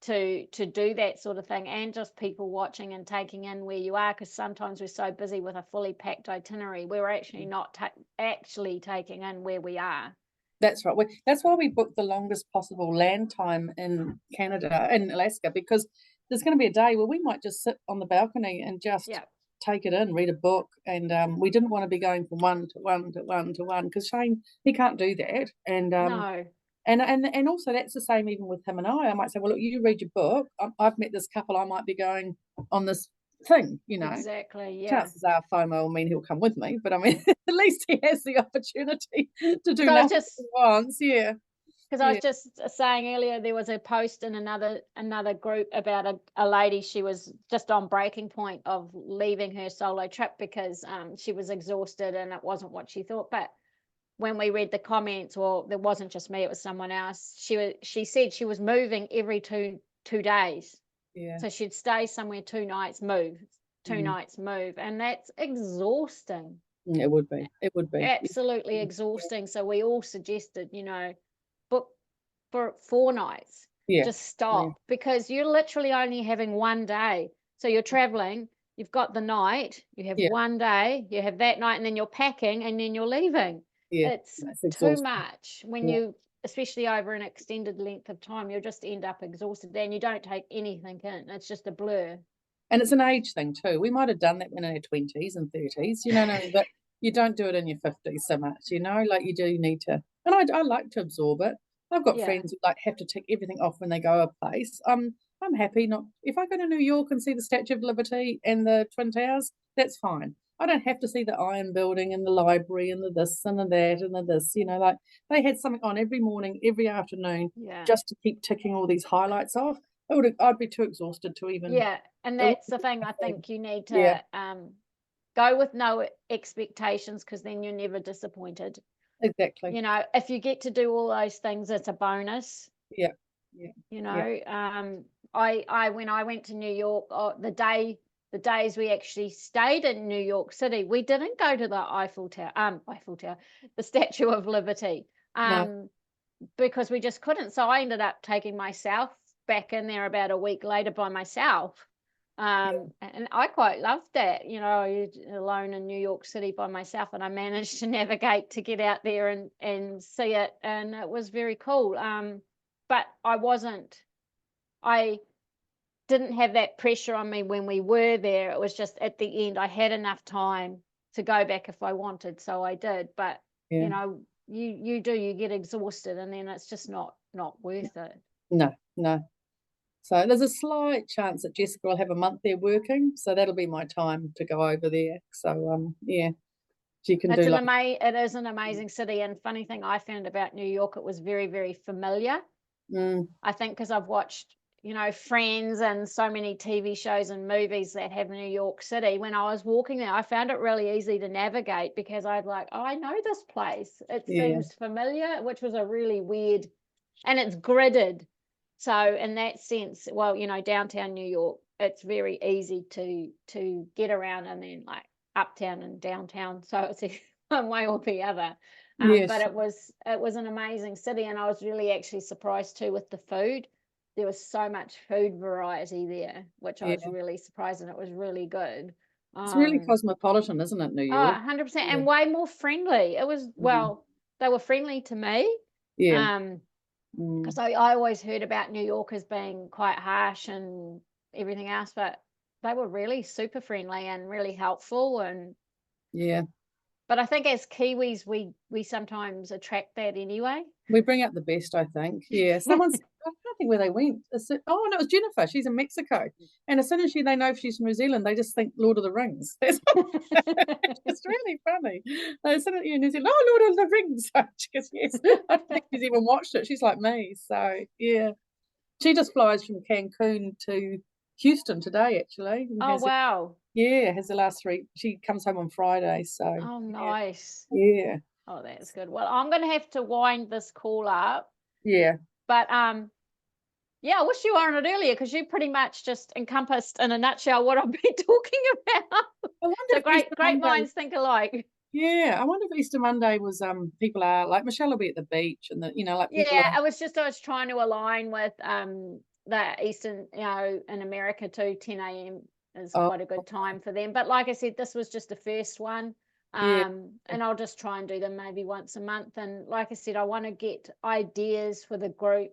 [SPEAKER 1] to do that sort of thing, and just people watching and taking in where you are, because sometimes we're so busy with a fully packed itinerary, we're actually not actually taking in where we are.
[SPEAKER 2] that's right. That's why we booked the longest possible land time in Canada, in Alaska, because there's going to be a day where we might just sit on the balcony and just
[SPEAKER 1] Yeah.
[SPEAKER 2] take it in, read a book, and we didn't want to be going from one to one to one to one, because Shane, he can't do that,
[SPEAKER 1] No.
[SPEAKER 2] and also that's the same even with him and I might say, well, look, you read your book. I've met this couple. I might be going on this thing.
[SPEAKER 1] Exactly. Yeah.
[SPEAKER 2] Chances are FOMO will mean he'll come with me, but I mean, at least he has the opportunity to do
[SPEAKER 1] So I was
[SPEAKER 2] nothing
[SPEAKER 1] just
[SPEAKER 2] he wants. Yeah,
[SPEAKER 1] Because I was
[SPEAKER 2] yeah,
[SPEAKER 1] just saying earlier, there was a post in another group about a lady. She was just on breaking point of leaving her solo trip because she was exhausted and it wasn't what she thought. But when we read the comments, well, there wasn't just me; it was someone else. She said she was moving every two days,
[SPEAKER 2] yeah.
[SPEAKER 1] so she'd stay somewhere 2 nights, move, two
[SPEAKER 2] Mm.
[SPEAKER 1] nights, move, and that's exhausting.
[SPEAKER 2] It would be. It would be.
[SPEAKER 1] Absolutely
[SPEAKER 2] Yeah,
[SPEAKER 1] exhausting. So we all suggested, you know, book for 4 nights,
[SPEAKER 2] yeah,
[SPEAKER 1] just
[SPEAKER 2] yeah,
[SPEAKER 1] stop, because you're literally only having one day. So you're traveling, you've got the night, you have
[SPEAKER 2] yeah,
[SPEAKER 1] one day, you have that night, and then you're packing and then you're leaving.
[SPEAKER 2] yeah.
[SPEAKER 1] It's
[SPEAKER 2] That's
[SPEAKER 1] too
[SPEAKER 2] exhausting.
[SPEAKER 1] much when
[SPEAKER 2] Yeah.
[SPEAKER 1] you, especially over an extended length of time, you'll just end up exhausted and you don't take anything in. It's just a blur.
[SPEAKER 2] And it's an age thing too. We might have done that when in our 20s and 30s, no, but you don't do it in your 50s so much, like you do need to. And I like to absorb it. I've got
[SPEAKER 1] Yeah.
[SPEAKER 2] friends who like have to tick everything off when they go a place. I'm happy not, if I go to New York and see the Statue of Liberty and the Twin Towers, that's fine. I don't have to see the Iron Building and the library and the this and the that and the this, like they had something on every morning, every afternoon,
[SPEAKER 1] Yeah.
[SPEAKER 2] just to keep ticking all these highlights off. I'd be too exhausted to even.
[SPEAKER 1] Yeah. And
[SPEAKER 2] It
[SPEAKER 1] that's
[SPEAKER 2] wouldn't
[SPEAKER 1] the
[SPEAKER 2] be
[SPEAKER 1] thing.
[SPEAKER 2] my
[SPEAKER 1] I
[SPEAKER 2] thing.
[SPEAKER 1] think you need
[SPEAKER 2] Yeah,
[SPEAKER 1] to go with no expectations, because then you're never disappointed.
[SPEAKER 2] exactly.
[SPEAKER 1] You know, if you get to do all those things, it's a bonus,
[SPEAKER 2] Yeah, yeah,
[SPEAKER 1] you
[SPEAKER 2] yeah,
[SPEAKER 1] know. I when I went to New York, the days we actually stayed in New York City, we didn't go to the Eiffel Tower, the Statue of Liberty,
[SPEAKER 2] No.
[SPEAKER 1] because we just couldn't. So I ended up taking myself back in there about a week later by myself. And I quite loved that, alone in New York City by myself, and I managed to navigate to get out there and see it, and it was very cool. But I didn't have that pressure on me when we were there. It was just at the end, I had enough time to go back if I wanted, so I did. But
[SPEAKER 2] Yeah.
[SPEAKER 1] you get exhausted, and then it's just not worth it.
[SPEAKER 2] No. So there's a slight chance that Jessica will have a month there working, so that'll be my time to go over there. So yeah, she can do like.
[SPEAKER 1] It is an amazing city, and funny thing I found about New York, it was very, very familiar. I think because I've watched, Friends and so many TV shows and movies that have New York City. When I was walking there, I found it really easy to navigate because I'd like, oh, I know this place. It seems familiar, which was a really weird, and it's gridded. So in that sense, well, downtown New York, it's very easy to get around, and then like uptown and downtown. So it's one way or the other.
[SPEAKER 2] Yes.
[SPEAKER 1] But it was an amazing city, and I was really actually surprised too with the food. There was so much food variety there, which I was really surprised, and it was really good.
[SPEAKER 2] It's really cosmopolitan, isn't it, New York?
[SPEAKER 1] 100%, and way more friendly. It was, well, they were friendly to me.
[SPEAKER 2] Yeah.
[SPEAKER 1] Because I always heard about New York as being quite harsh and everything else, but they were really super friendly and really helpful. And but I think as Kiwis, we sometimes attract that anyway.
[SPEAKER 2] We bring out the best, I think. Yeah. I can't think where they went. Oh, no, it was Jennifer. She's in Mexico. And as soon as they know she's from New Zealand, they just think Lord of the Rings. It's really funny. As soon as you're in New Zealand, oh, Lord of the Rings. She goes, yes. I don't think she's even watched it. She's like me. So, yeah. She just flies from Cancun to Houston today, actually.
[SPEAKER 1] Oh, wow.
[SPEAKER 2] Has the last 3. She comes home on Friday. So.
[SPEAKER 1] Oh, nice.
[SPEAKER 2] Yeah.
[SPEAKER 1] Oh, that's good. Well, I'm going to have to wind this call up.
[SPEAKER 2] Yeah.
[SPEAKER 1] But yeah, I wish you were on it earlier, because you pretty much just encompassed in a nutshell what I've been talking about.
[SPEAKER 2] I wonder
[SPEAKER 1] So
[SPEAKER 2] if
[SPEAKER 1] great minds think alike.
[SPEAKER 2] Yeah, I wonder if Easter Monday was people are like Michelle will be at the beach and like people
[SPEAKER 1] I was trying to align with the Eastern, in America too. 10 a.m. is quite a good time for them. But like I said, this was just the first one. And I'll just try and do them maybe once a month. And like I said, I want to get ideas for the group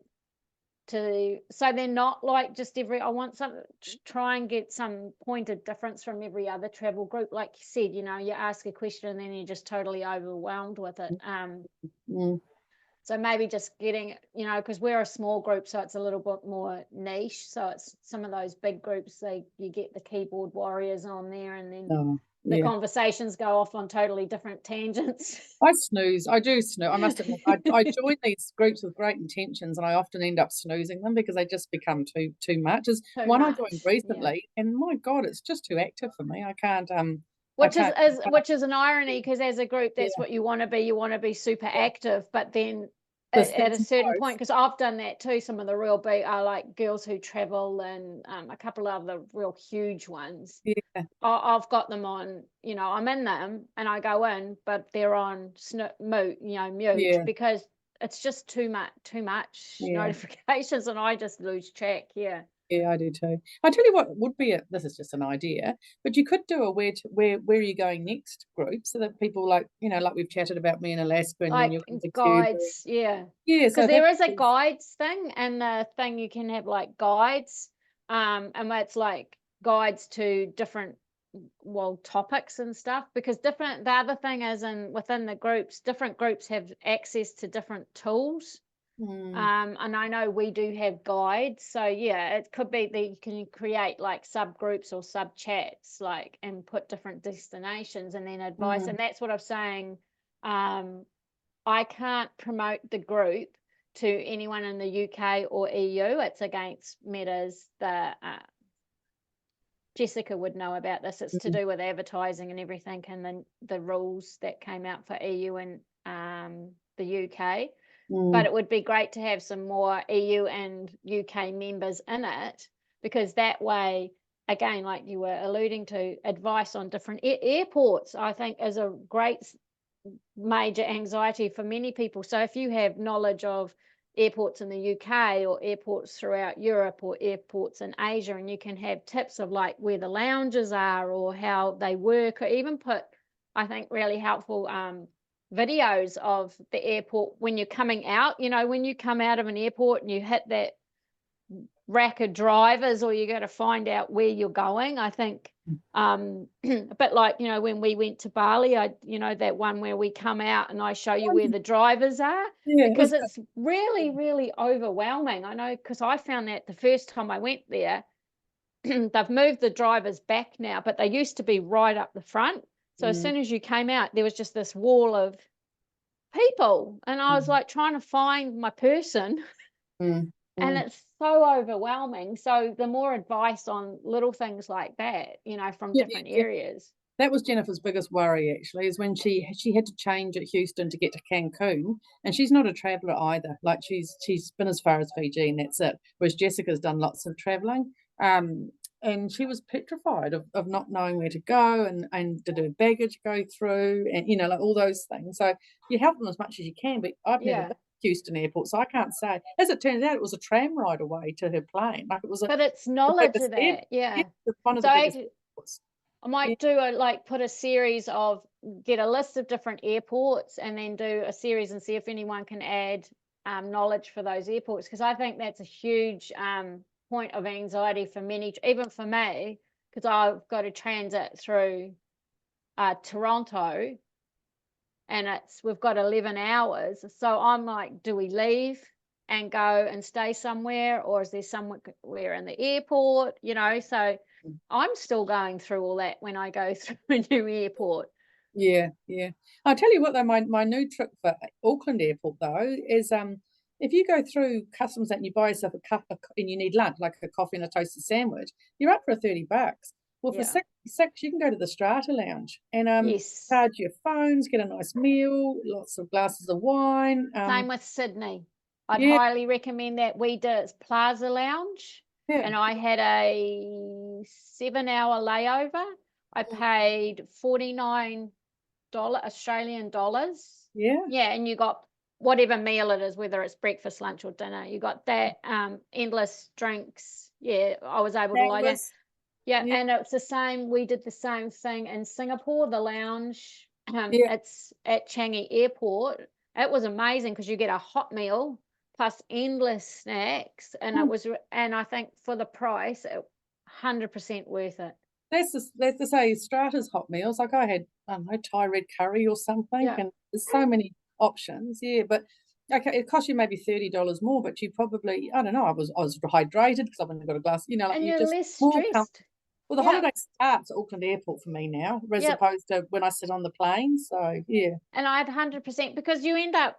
[SPEAKER 1] so they're not like just I want to try and get some pointed difference from every other travel group. Like you said, you ask a question and then you're just totally overwhelmed with it. So maybe just getting, because we're a small group, so it's a little bit more niche. So it's some of those big groups, you get the keyboard warriors on there, and then the conversations go off on totally different tangents.
[SPEAKER 2] I snooze. I do snooze. I must admit, I join these groups with great intentions, and I often end up snoozing them because they just become too much. I joined recently, and my God, it's just too active for me. I can't.
[SPEAKER 1] Which is an irony, because as a group, that's what you want to be. You want to be super active, but then at a certain point, because I've done that too. Some of the real big are like Girls Who Travel, and a couple of the real huge ones. I've got them on, I'm in them and I go in, but they're on mute, because it's just too much notifications, and I just lose track. Yeah,
[SPEAKER 2] I do too. I tell you what would be this is just an idea, but you could do a where are you going next group, so that people like we've chatted about me in Alaska, and
[SPEAKER 1] like
[SPEAKER 2] then you're
[SPEAKER 1] guides. Because
[SPEAKER 2] so
[SPEAKER 1] there is a guides thing, and the thing you can have like guides, and it's like guides to different topics and stuff, because the other thing is, within the groups, different groups have access to different tools. And I know we do have guides, so it could be that you can create like subgroups or sub chats, and put different destinations and then advice. And that's what I'm saying. I can't promote the group to anyone in the UK or EU. It's against Meta's Jessica would know about this. It's to do with advertising and everything, and the rules that came out for EU and the UK. but it would be great to have some more EU and UK members in it, because that way, again, like you were alluding to, advice on different airports, I think, is a great major anxiety for many people. So if you have knowledge of airports in the UK or airports throughout Europe or airports in Asia, and you can have tips of like where the lounges are or how they work, or even put, I think, really helpful videos of the airport when you're coming out. You know, when you come out of an airport and you hit that rack of drivers, or you got to find out where you're going. I think a bit like, you know, when we went to Bali, that one where we come out and I show you where the drivers are, because it's really, really overwhelming. I know, because I found that the first time I went there. They've moved the drivers back now, but they used to be right up the front. So as soon as you came out, there was just this wall of people, and I was like trying to find my person. And it's so overwhelming. So the more advice on little things like that, you know, from different areas.
[SPEAKER 2] That was Jennifer's biggest worry, actually, is when she had to change at Houston to get to Cancun, and she's not a traveller either. Like she's been as far as Fiji, and that's it. Whereas Jessica's done lots of travelling, and she was petrified of not knowing where to go, and did her baggage go through, and you know, like all those things. So you help them as much as you can, but I've never been to Houston Airport, so I can't say. As it turns out, it was a tram ride away to her plane. Like it was
[SPEAKER 1] but it's knowledge of that,
[SPEAKER 2] it's one of the biggest airports.
[SPEAKER 1] I might do put a series of, get a list of different airports and then do a series and see if anyone can add knowledge for those airports, because I think that's a huge point of anxiety for many, even for me, because I've got to transit through Toronto, and we've got 11 hours. So I'm like, do we leave and go and stay somewhere, or is there somewhere in the airport, you know? So I'm still going through all that when I go through a new airport.
[SPEAKER 2] Yeah. I'll tell you what though, my new trick for Auckland Airport though is if you go through customs and you buy yourself a cup and you need lunch, like a coffee and a toasted sandwich, you're up for $30. Well, for 66, you can go to the Strata Lounge and charge your phones, get a nice meal, lots of glasses of wine.
[SPEAKER 1] Same with Sydney. I'd highly recommend that. We did Plaza Lounge, and I had a 7-hour layover. I paid $49 Australian dollars. Yeah, and you got whatever meal it is, whether it's breakfast, lunch, or dinner. You got that, endless drinks. Yeah, I was able to lie down. Yeah, and it's the same. We did the same thing in Singapore, the lounge. It's at Changi Airport. It was amazing because you get a hot meal plus endless snacks, and and I think for the price, 100% worth it.
[SPEAKER 2] That's to say, Strata's hot meals. Like I had, I don't know, Thai red curry or something, and there's so many options. Yeah, but okay, it cost you maybe $30 more, but you probably, I don't know, I was hydrated because I've only got a glass. You know, like
[SPEAKER 1] and
[SPEAKER 2] you're
[SPEAKER 1] just
[SPEAKER 2] less
[SPEAKER 1] stressed.
[SPEAKER 2] Well, the holiday starts at Auckland Airport for me now, as opposed to when I sit on the plane. So yeah.
[SPEAKER 1] And I had 100%, because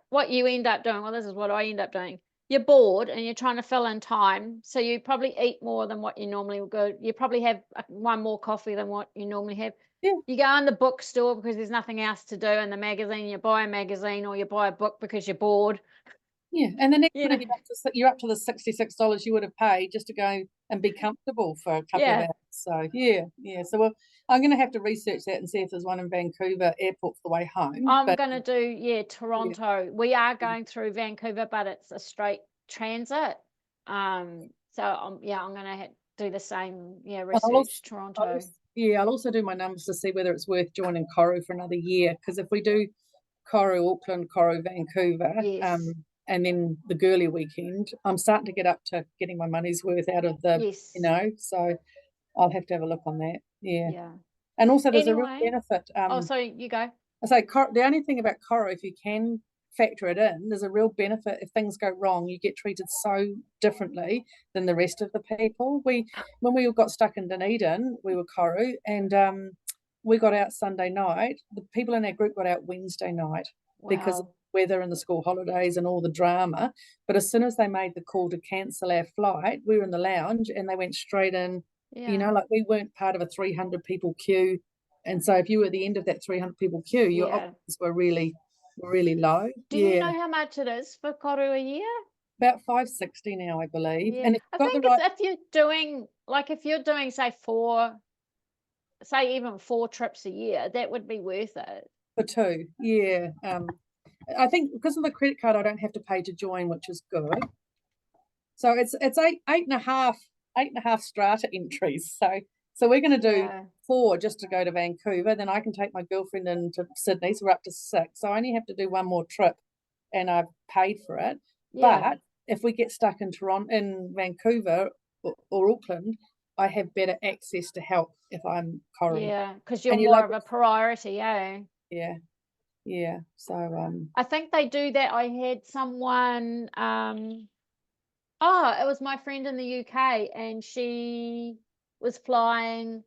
[SPEAKER 1] what you end up doing. Well, this is what I end up doing. You're bored and you're trying to fill in time, so you probably eat more than what you normally would go. You probably have one more coffee than what you normally have.
[SPEAKER 2] Yeah.
[SPEAKER 1] You go in the bookstore because there's nothing else to do in the magazine. You buy a magazine or you buy a book because you're bored.
[SPEAKER 2] Yeah, and the next minute you're up to the $66 you would have paid just to go and be comfortable for a couple of hours. So yeah. So I'm going to have to research that and see if there's one in Vancouver Airport for the way home.
[SPEAKER 1] I'm going to do Toronto. Yeah. We are going through Vancouver, but it's a straight transit. So I'm going to do the same. Yeah, research Toronto.
[SPEAKER 2] I'll also do my numbers to see whether it's worth joining Koru for another year, because if we do Koru Auckland, Koru Vancouver, and then the girly weekend, I'm starting to get up to getting my money's worth out of the, so I'll have to have a look on that. Yeah. And also there's a real benefit.
[SPEAKER 1] Sorry, you go.
[SPEAKER 2] I say the only thing about Koru, if you can factor it in, there's a real benefit. If things go wrong, you get treated so differently than the rest of the people. When we got stuck in Dunedin, we were Koru, and we got out Sunday night. The people in our group got out Wednesday night because of weather and the school holidays and all the drama. But as soon as they made the call to cancel our flight, we were in the lounge and they went straight in. You know, like we weren't part of a 300 people queue, and so if you were at the end of that 300 people queue, your options were really really low.
[SPEAKER 1] Do you know how much it is for koru a year?
[SPEAKER 2] About $560 now, I believe.
[SPEAKER 1] Yeah,
[SPEAKER 2] And if
[SPEAKER 1] I
[SPEAKER 2] you've got
[SPEAKER 1] think
[SPEAKER 2] the right
[SPEAKER 1] it's if you're doing say even 4 trips a year, that would be worth it.
[SPEAKER 2] for two, yeah. I think because of the credit card, I don't have to pay to join, which is good. So it's eight and a half strata entries. So we're going to do
[SPEAKER 1] Yeah,
[SPEAKER 2] 4 just to go to Vancouver. Then I can take my girlfriend into Sydney, so we're up to 6. So I only have to do one more trip, and I've paid for it.
[SPEAKER 1] yeah,
[SPEAKER 2] But if we get stuck in Vancouver or Auckland, I have better access to help if I'm Corrie.
[SPEAKER 1] yeah, because you're
[SPEAKER 2] And you
[SPEAKER 1] more
[SPEAKER 2] like,
[SPEAKER 1] of a priority, eh?
[SPEAKER 2] yeah, yeah. So
[SPEAKER 1] I think they do that. I had someone, it was my friend in the UK, and she was flying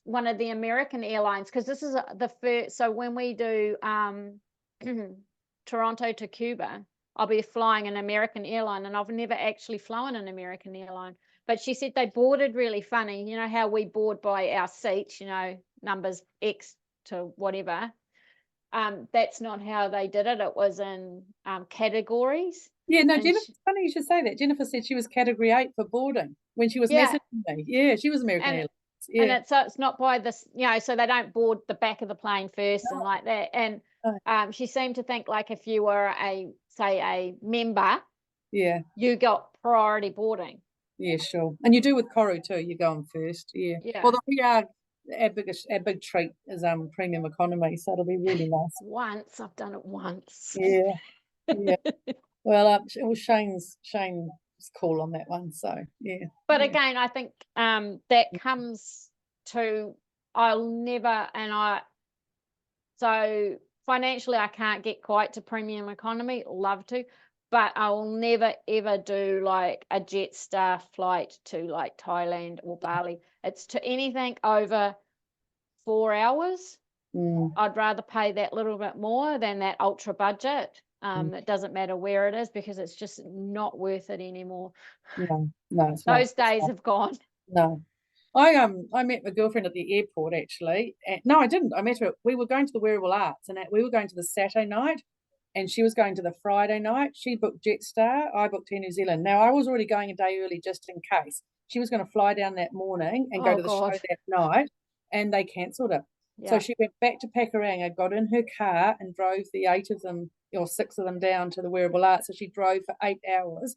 [SPEAKER 1] one of the American airlines, because this is the first. So when we do Toronto to Cuba, I'll be flying an American airline, and I've never actually flown an American airline. But she said they boarded really funny. You know how we board by our seats, numbers X to whatever. That's not how they did it. It was in categories.
[SPEAKER 2] yeah, no,
[SPEAKER 1] And
[SPEAKER 2] Jennifer, it's funny you should say that. Jennifer said she was category 8 for boarding when she was
[SPEAKER 1] yeah,
[SPEAKER 2] messaging me. Yeah, she was American
[SPEAKER 1] and
[SPEAKER 2] Airlines.
[SPEAKER 1] and
[SPEAKER 2] Yeah.
[SPEAKER 1] it's not by this, so they don't board the back of the plane first and
[SPEAKER 2] No,
[SPEAKER 1] like that. And
[SPEAKER 2] no.
[SPEAKER 1] she seemed to think like if you were a member,
[SPEAKER 2] Yeah,
[SPEAKER 1] you got priority boarding.
[SPEAKER 2] yeah, sure. And you do with Koru too. You go on first. Yeah.
[SPEAKER 1] Yeah.
[SPEAKER 2] Although we are our big treat is premium economy, so it'll be really nice.
[SPEAKER 1] Once I've done it once.
[SPEAKER 2] Yeah, yeah. Well, Shane's call on that one. So yeah,
[SPEAKER 1] But
[SPEAKER 2] yeah.
[SPEAKER 1] again, I think that comes to I'll never and I so financially I can't get quite to premium economy, love to, but I will never ever do like a Jetstar flight to like Thailand or Bali. It's to anything over 4 hours.
[SPEAKER 2] Mm,
[SPEAKER 1] I'd rather pay that little bit more than that ultra budget.
[SPEAKER 2] mm.
[SPEAKER 1] It doesn't matter where it is, because it's just not worth it anymore.
[SPEAKER 2] No, no, it's not.
[SPEAKER 1] Those
[SPEAKER 2] It's
[SPEAKER 1] days
[SPEAKER 2] not.
[SPEAKER 1] have gone.
[SPEAKER 2] No. I met my girlfriend at the airport actually. No, I didn't. I met her. We were going to the Wearable Arts, and we were going to the Saturday night, and she was going to the Friday night. She booked Jetstar. I booked Air New Zealand. Now I was already going a day early just in case. She was going to fly down that morning and go
[SPEAKER 1] Oh
[SPEAKER 2] to the show
[SPEAKER 1] God.
[SPEAKER 2] that night, and they cancelled it. So
[SPEAKER 1] Yeah.
[SPEAKER 2] she went back to Pakuranga, got in her car, and drove the 8 of them or 6 of them down to the Wearable Arts. So she drove for 8 hours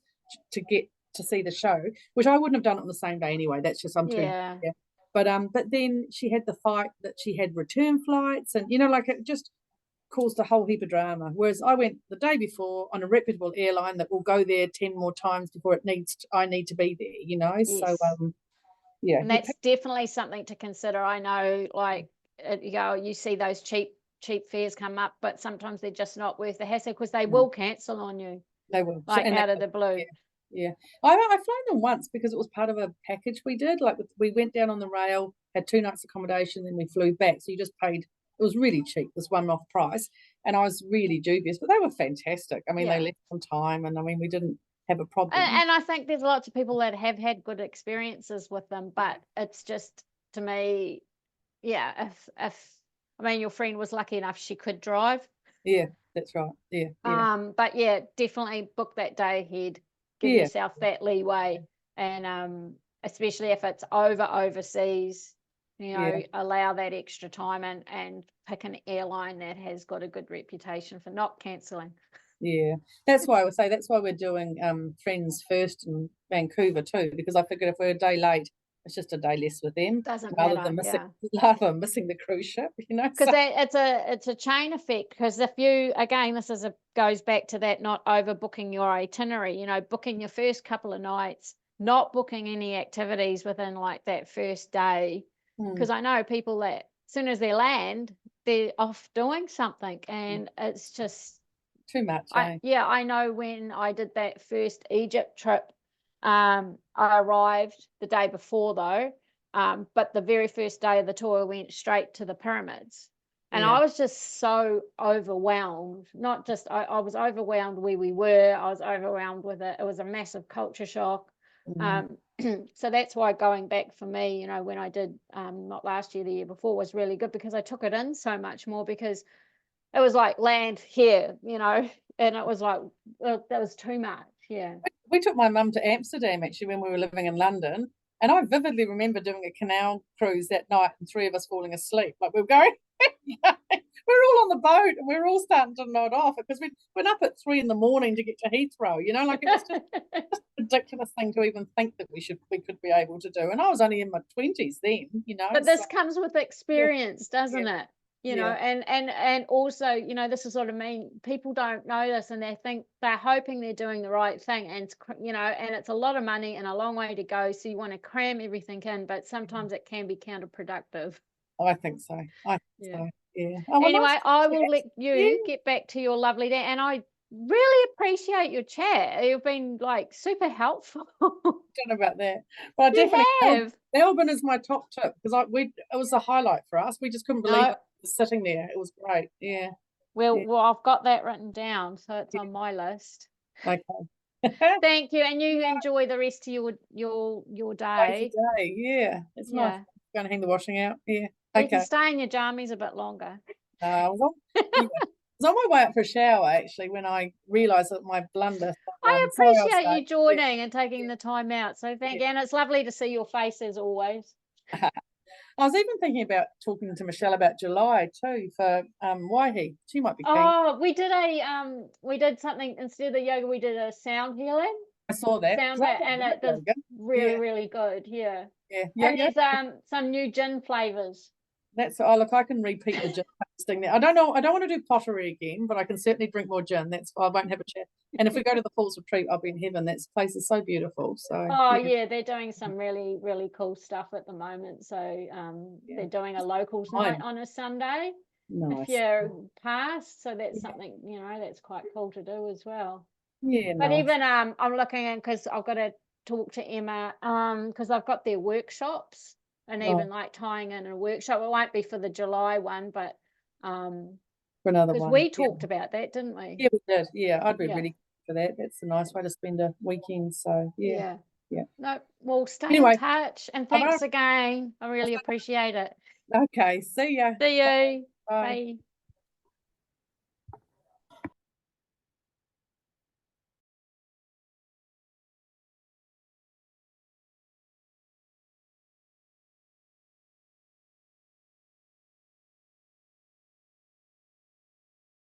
[SPEAKER 2] to get to see the show, which I wouldn't have done it on the same day anyway. That's just I'm too.
[SPEAKER 1] Yeah.
[SPEAKER 2] Yeah. But then she had the fight that she had return flights, and like it just caused a whole heap of drama. Whereas I went the day before on a reputable airline that will go there 10 more times before I need to be there. So
[SPEAKER 1] Yes.
[SPEAKER 2] yeah,
[SPEAKER 1] And that's definitely something to consider. I know, like, you see those cheap fares come up, but sometimes they're just not worth the hassle, because they will cancel on you,
[SPEAKER 2] they will.
[SPEAKER 1] like
[SPEAKER 2] And
[SPEAKER 1] out of the blue.
[SPEAKER 2] yeah. I've flown them once because it was part of a package we did. Like we went down on the rail, had 2 nights accommodation, then we flew back. So you just paid. It was really cheap, this one-off price, and I was really dubious, but they were fantastic. I mean, they
[SPEAKER 1] Yeah.
[SPEAKER 2] left on time, and I mean, we didn't have a problem.
[SPEAKER 1] And I think there's lots of people that have had good experiences with them, but it's just, to me, yeah, if I mean, your friend was lucky enough she could drive.
[SPEAKER 2] Yeah, that's right. Yeah, yeah,
[SPEAKER 1] But yeah, definitely book that day ahead. Give
[SPEAKER 2] yeah,
[SPEAKER 1] yourself that leeway, and especially if it's overseas,
[SPEAKER 2] yeah.
[SPEAKER 1] allow that extra time, and pick an airline that has got a good reputation for not cancelling.
[SPEAKER 2] Yeah, that's why I would say that's why we're doing Friends first in Vancouver too, because I figured if we're a day late, it's just a day less with them,
[SPEAKER 1] Doesn't
[SPEAKER 2] rather
[SPEAKER 1] matter,
[SPEAKER 2] than
[SPEAKER 1] yeah.
[SPEAKER 2] missing the cruise ship.
[SPEAKER 1] Because
[SPEAKER 2] So
[SPEAKER 1] it's a chain effect. Because if you, again, this goes back to that, not overbooking your itinerary. Booking your first couple of nights, not booking any activities within like that first day. Because I know people that as soon as they land, they're off doing something, and it's just
[SPEAKER 2] too much, eh?
[SPEAKER 1] I know when I did that first Egypt trip, I arrived the day before though, but the very first day of the tour went straight to the pyramids. And
[SPEAKER 2] Yeah,
[SPEAKER 1] I was just so overwhelmed. Not just I was overwhelmed where we were. I was overwhelmed with it. It was a massive culture shock.
[SPEAKER 2] mm,
[SPEAKER 1] So that's why going back for me, when I did not last year, the year before, was really good, because I took it in so much more, because it was like land here, you know, and it was like, well, that was too much. Yeah.
[SPEAKER 2] We took my mum to Amsterdam actually when we were living in London, and I vividly remember doing a canal cruise that night and three of us falling asleep. Like we were going, we're all on the boat and we're all starting to nod off because we went up at 3 a.m. to get to Heathrow. You know, like it was just a ridiculous thing to even think that we could be able to do. And I was only in my 20s then. You know,
[SPEAKER 1] But this comes with experience, doesn't
[SPEAKER 2] yeah.
[SPEAKER 1] it? You know, and also, you know, this is what I mean. People don't know this, and they think they're hoping they're doing the right thing, and you know, and it's a lot of money and a long way to go. So you want to cram everything in, but sometimes it can be counterproductive.
[SPEAKER 2] I think so. I think so. Yeah. Oh, well,
[SPEAKER 1] Anyway,
[SPEAKER 2] nice
[SPEAKER 1] I
[SPEAKER 2] chat.
[SPEAKER 1] will let you get back to your lovely day, and I really appreciate your chat. You've been like super helpful.
[SPEAKER 2] Don't know about that, but I
[SPEAKER 1] You
[SPEAKER 2] definitely
[SPEAKER 1] have.
[SPEAKER 2] Melbourne is my top tip because it was a highlight for us. We just couldn't believe it was sitting there. It was great. Yeah.
[SPEAKER 1] Well, I've got that written down, so it's on my list.
[SPEAKER 2] Okay.
[SPEAKER 1] Thank you, and you enjoy the rest of your day.
[SPEAKER 2] Day. Yeah, it's nice. Going to hang the washing out. Yeah.
[SPEAKER 1] You can stay in your jammies a bit longer.
[SPEAKER 2] I was on my way up for a shower actually when I realised that my blunder.
[SPEAKER 1] I
[SPEAKER 2] Sorry,
[SPEAKER 1] appreciate you joining and taking the time out. So thank you, and it's lovely to see your face as always.
[SPEAKER 2] I was even thinking about talking to Michelle about July too for Waihi. She might be keen.
[SPEAKER 1] Oh, we did something instead of the yoga. We did a sound healing.
[SPEAKER 2] I saw that.
[SPEAKER 1] And it does really good. Yeah. And there's some new gin flavors.
[SPEAKER 2] Look, I can repeat the gin tasting there. I don't know. I don't want to do pottery again, but I can certainly drink more gin. I won't have a chat. And if we go to the Falls Retreat, I'll be in heaven. That place is so beautiful. So
[SPEAKER 1] they're doing some really cool stuff at the moment. So they're doing a locals night on a Sunday.
[SPEAKER 2] Nice.
[SPEAKER 1] If you're past, so that's something, you know, that's quite cool to do as well.
[SPEAKER 2] Yeah.
[SPEAKER 1] But even I'm looking in because I've got to talk to Emma because I've got their workshops. And even like tying in a workshop, it won't be for the July one, but
[SPEAKER 2] for another one.
[SPEAKER 1] Because we talked about that, didn't we?
[SPEAKER 2] Yeah, we did. Yeah, I'd be really for that. That's a nice way to spend a weekend. So yeah.
[SPEAKER 1] No, well, stay in touch, and thanks again. I really appreciate it.
[SPEAKER 2] Okay, see ya.
[SPEAKER 1] See you.
[SPEAKER 2] Bye.
[SPEAKER 1] Bye.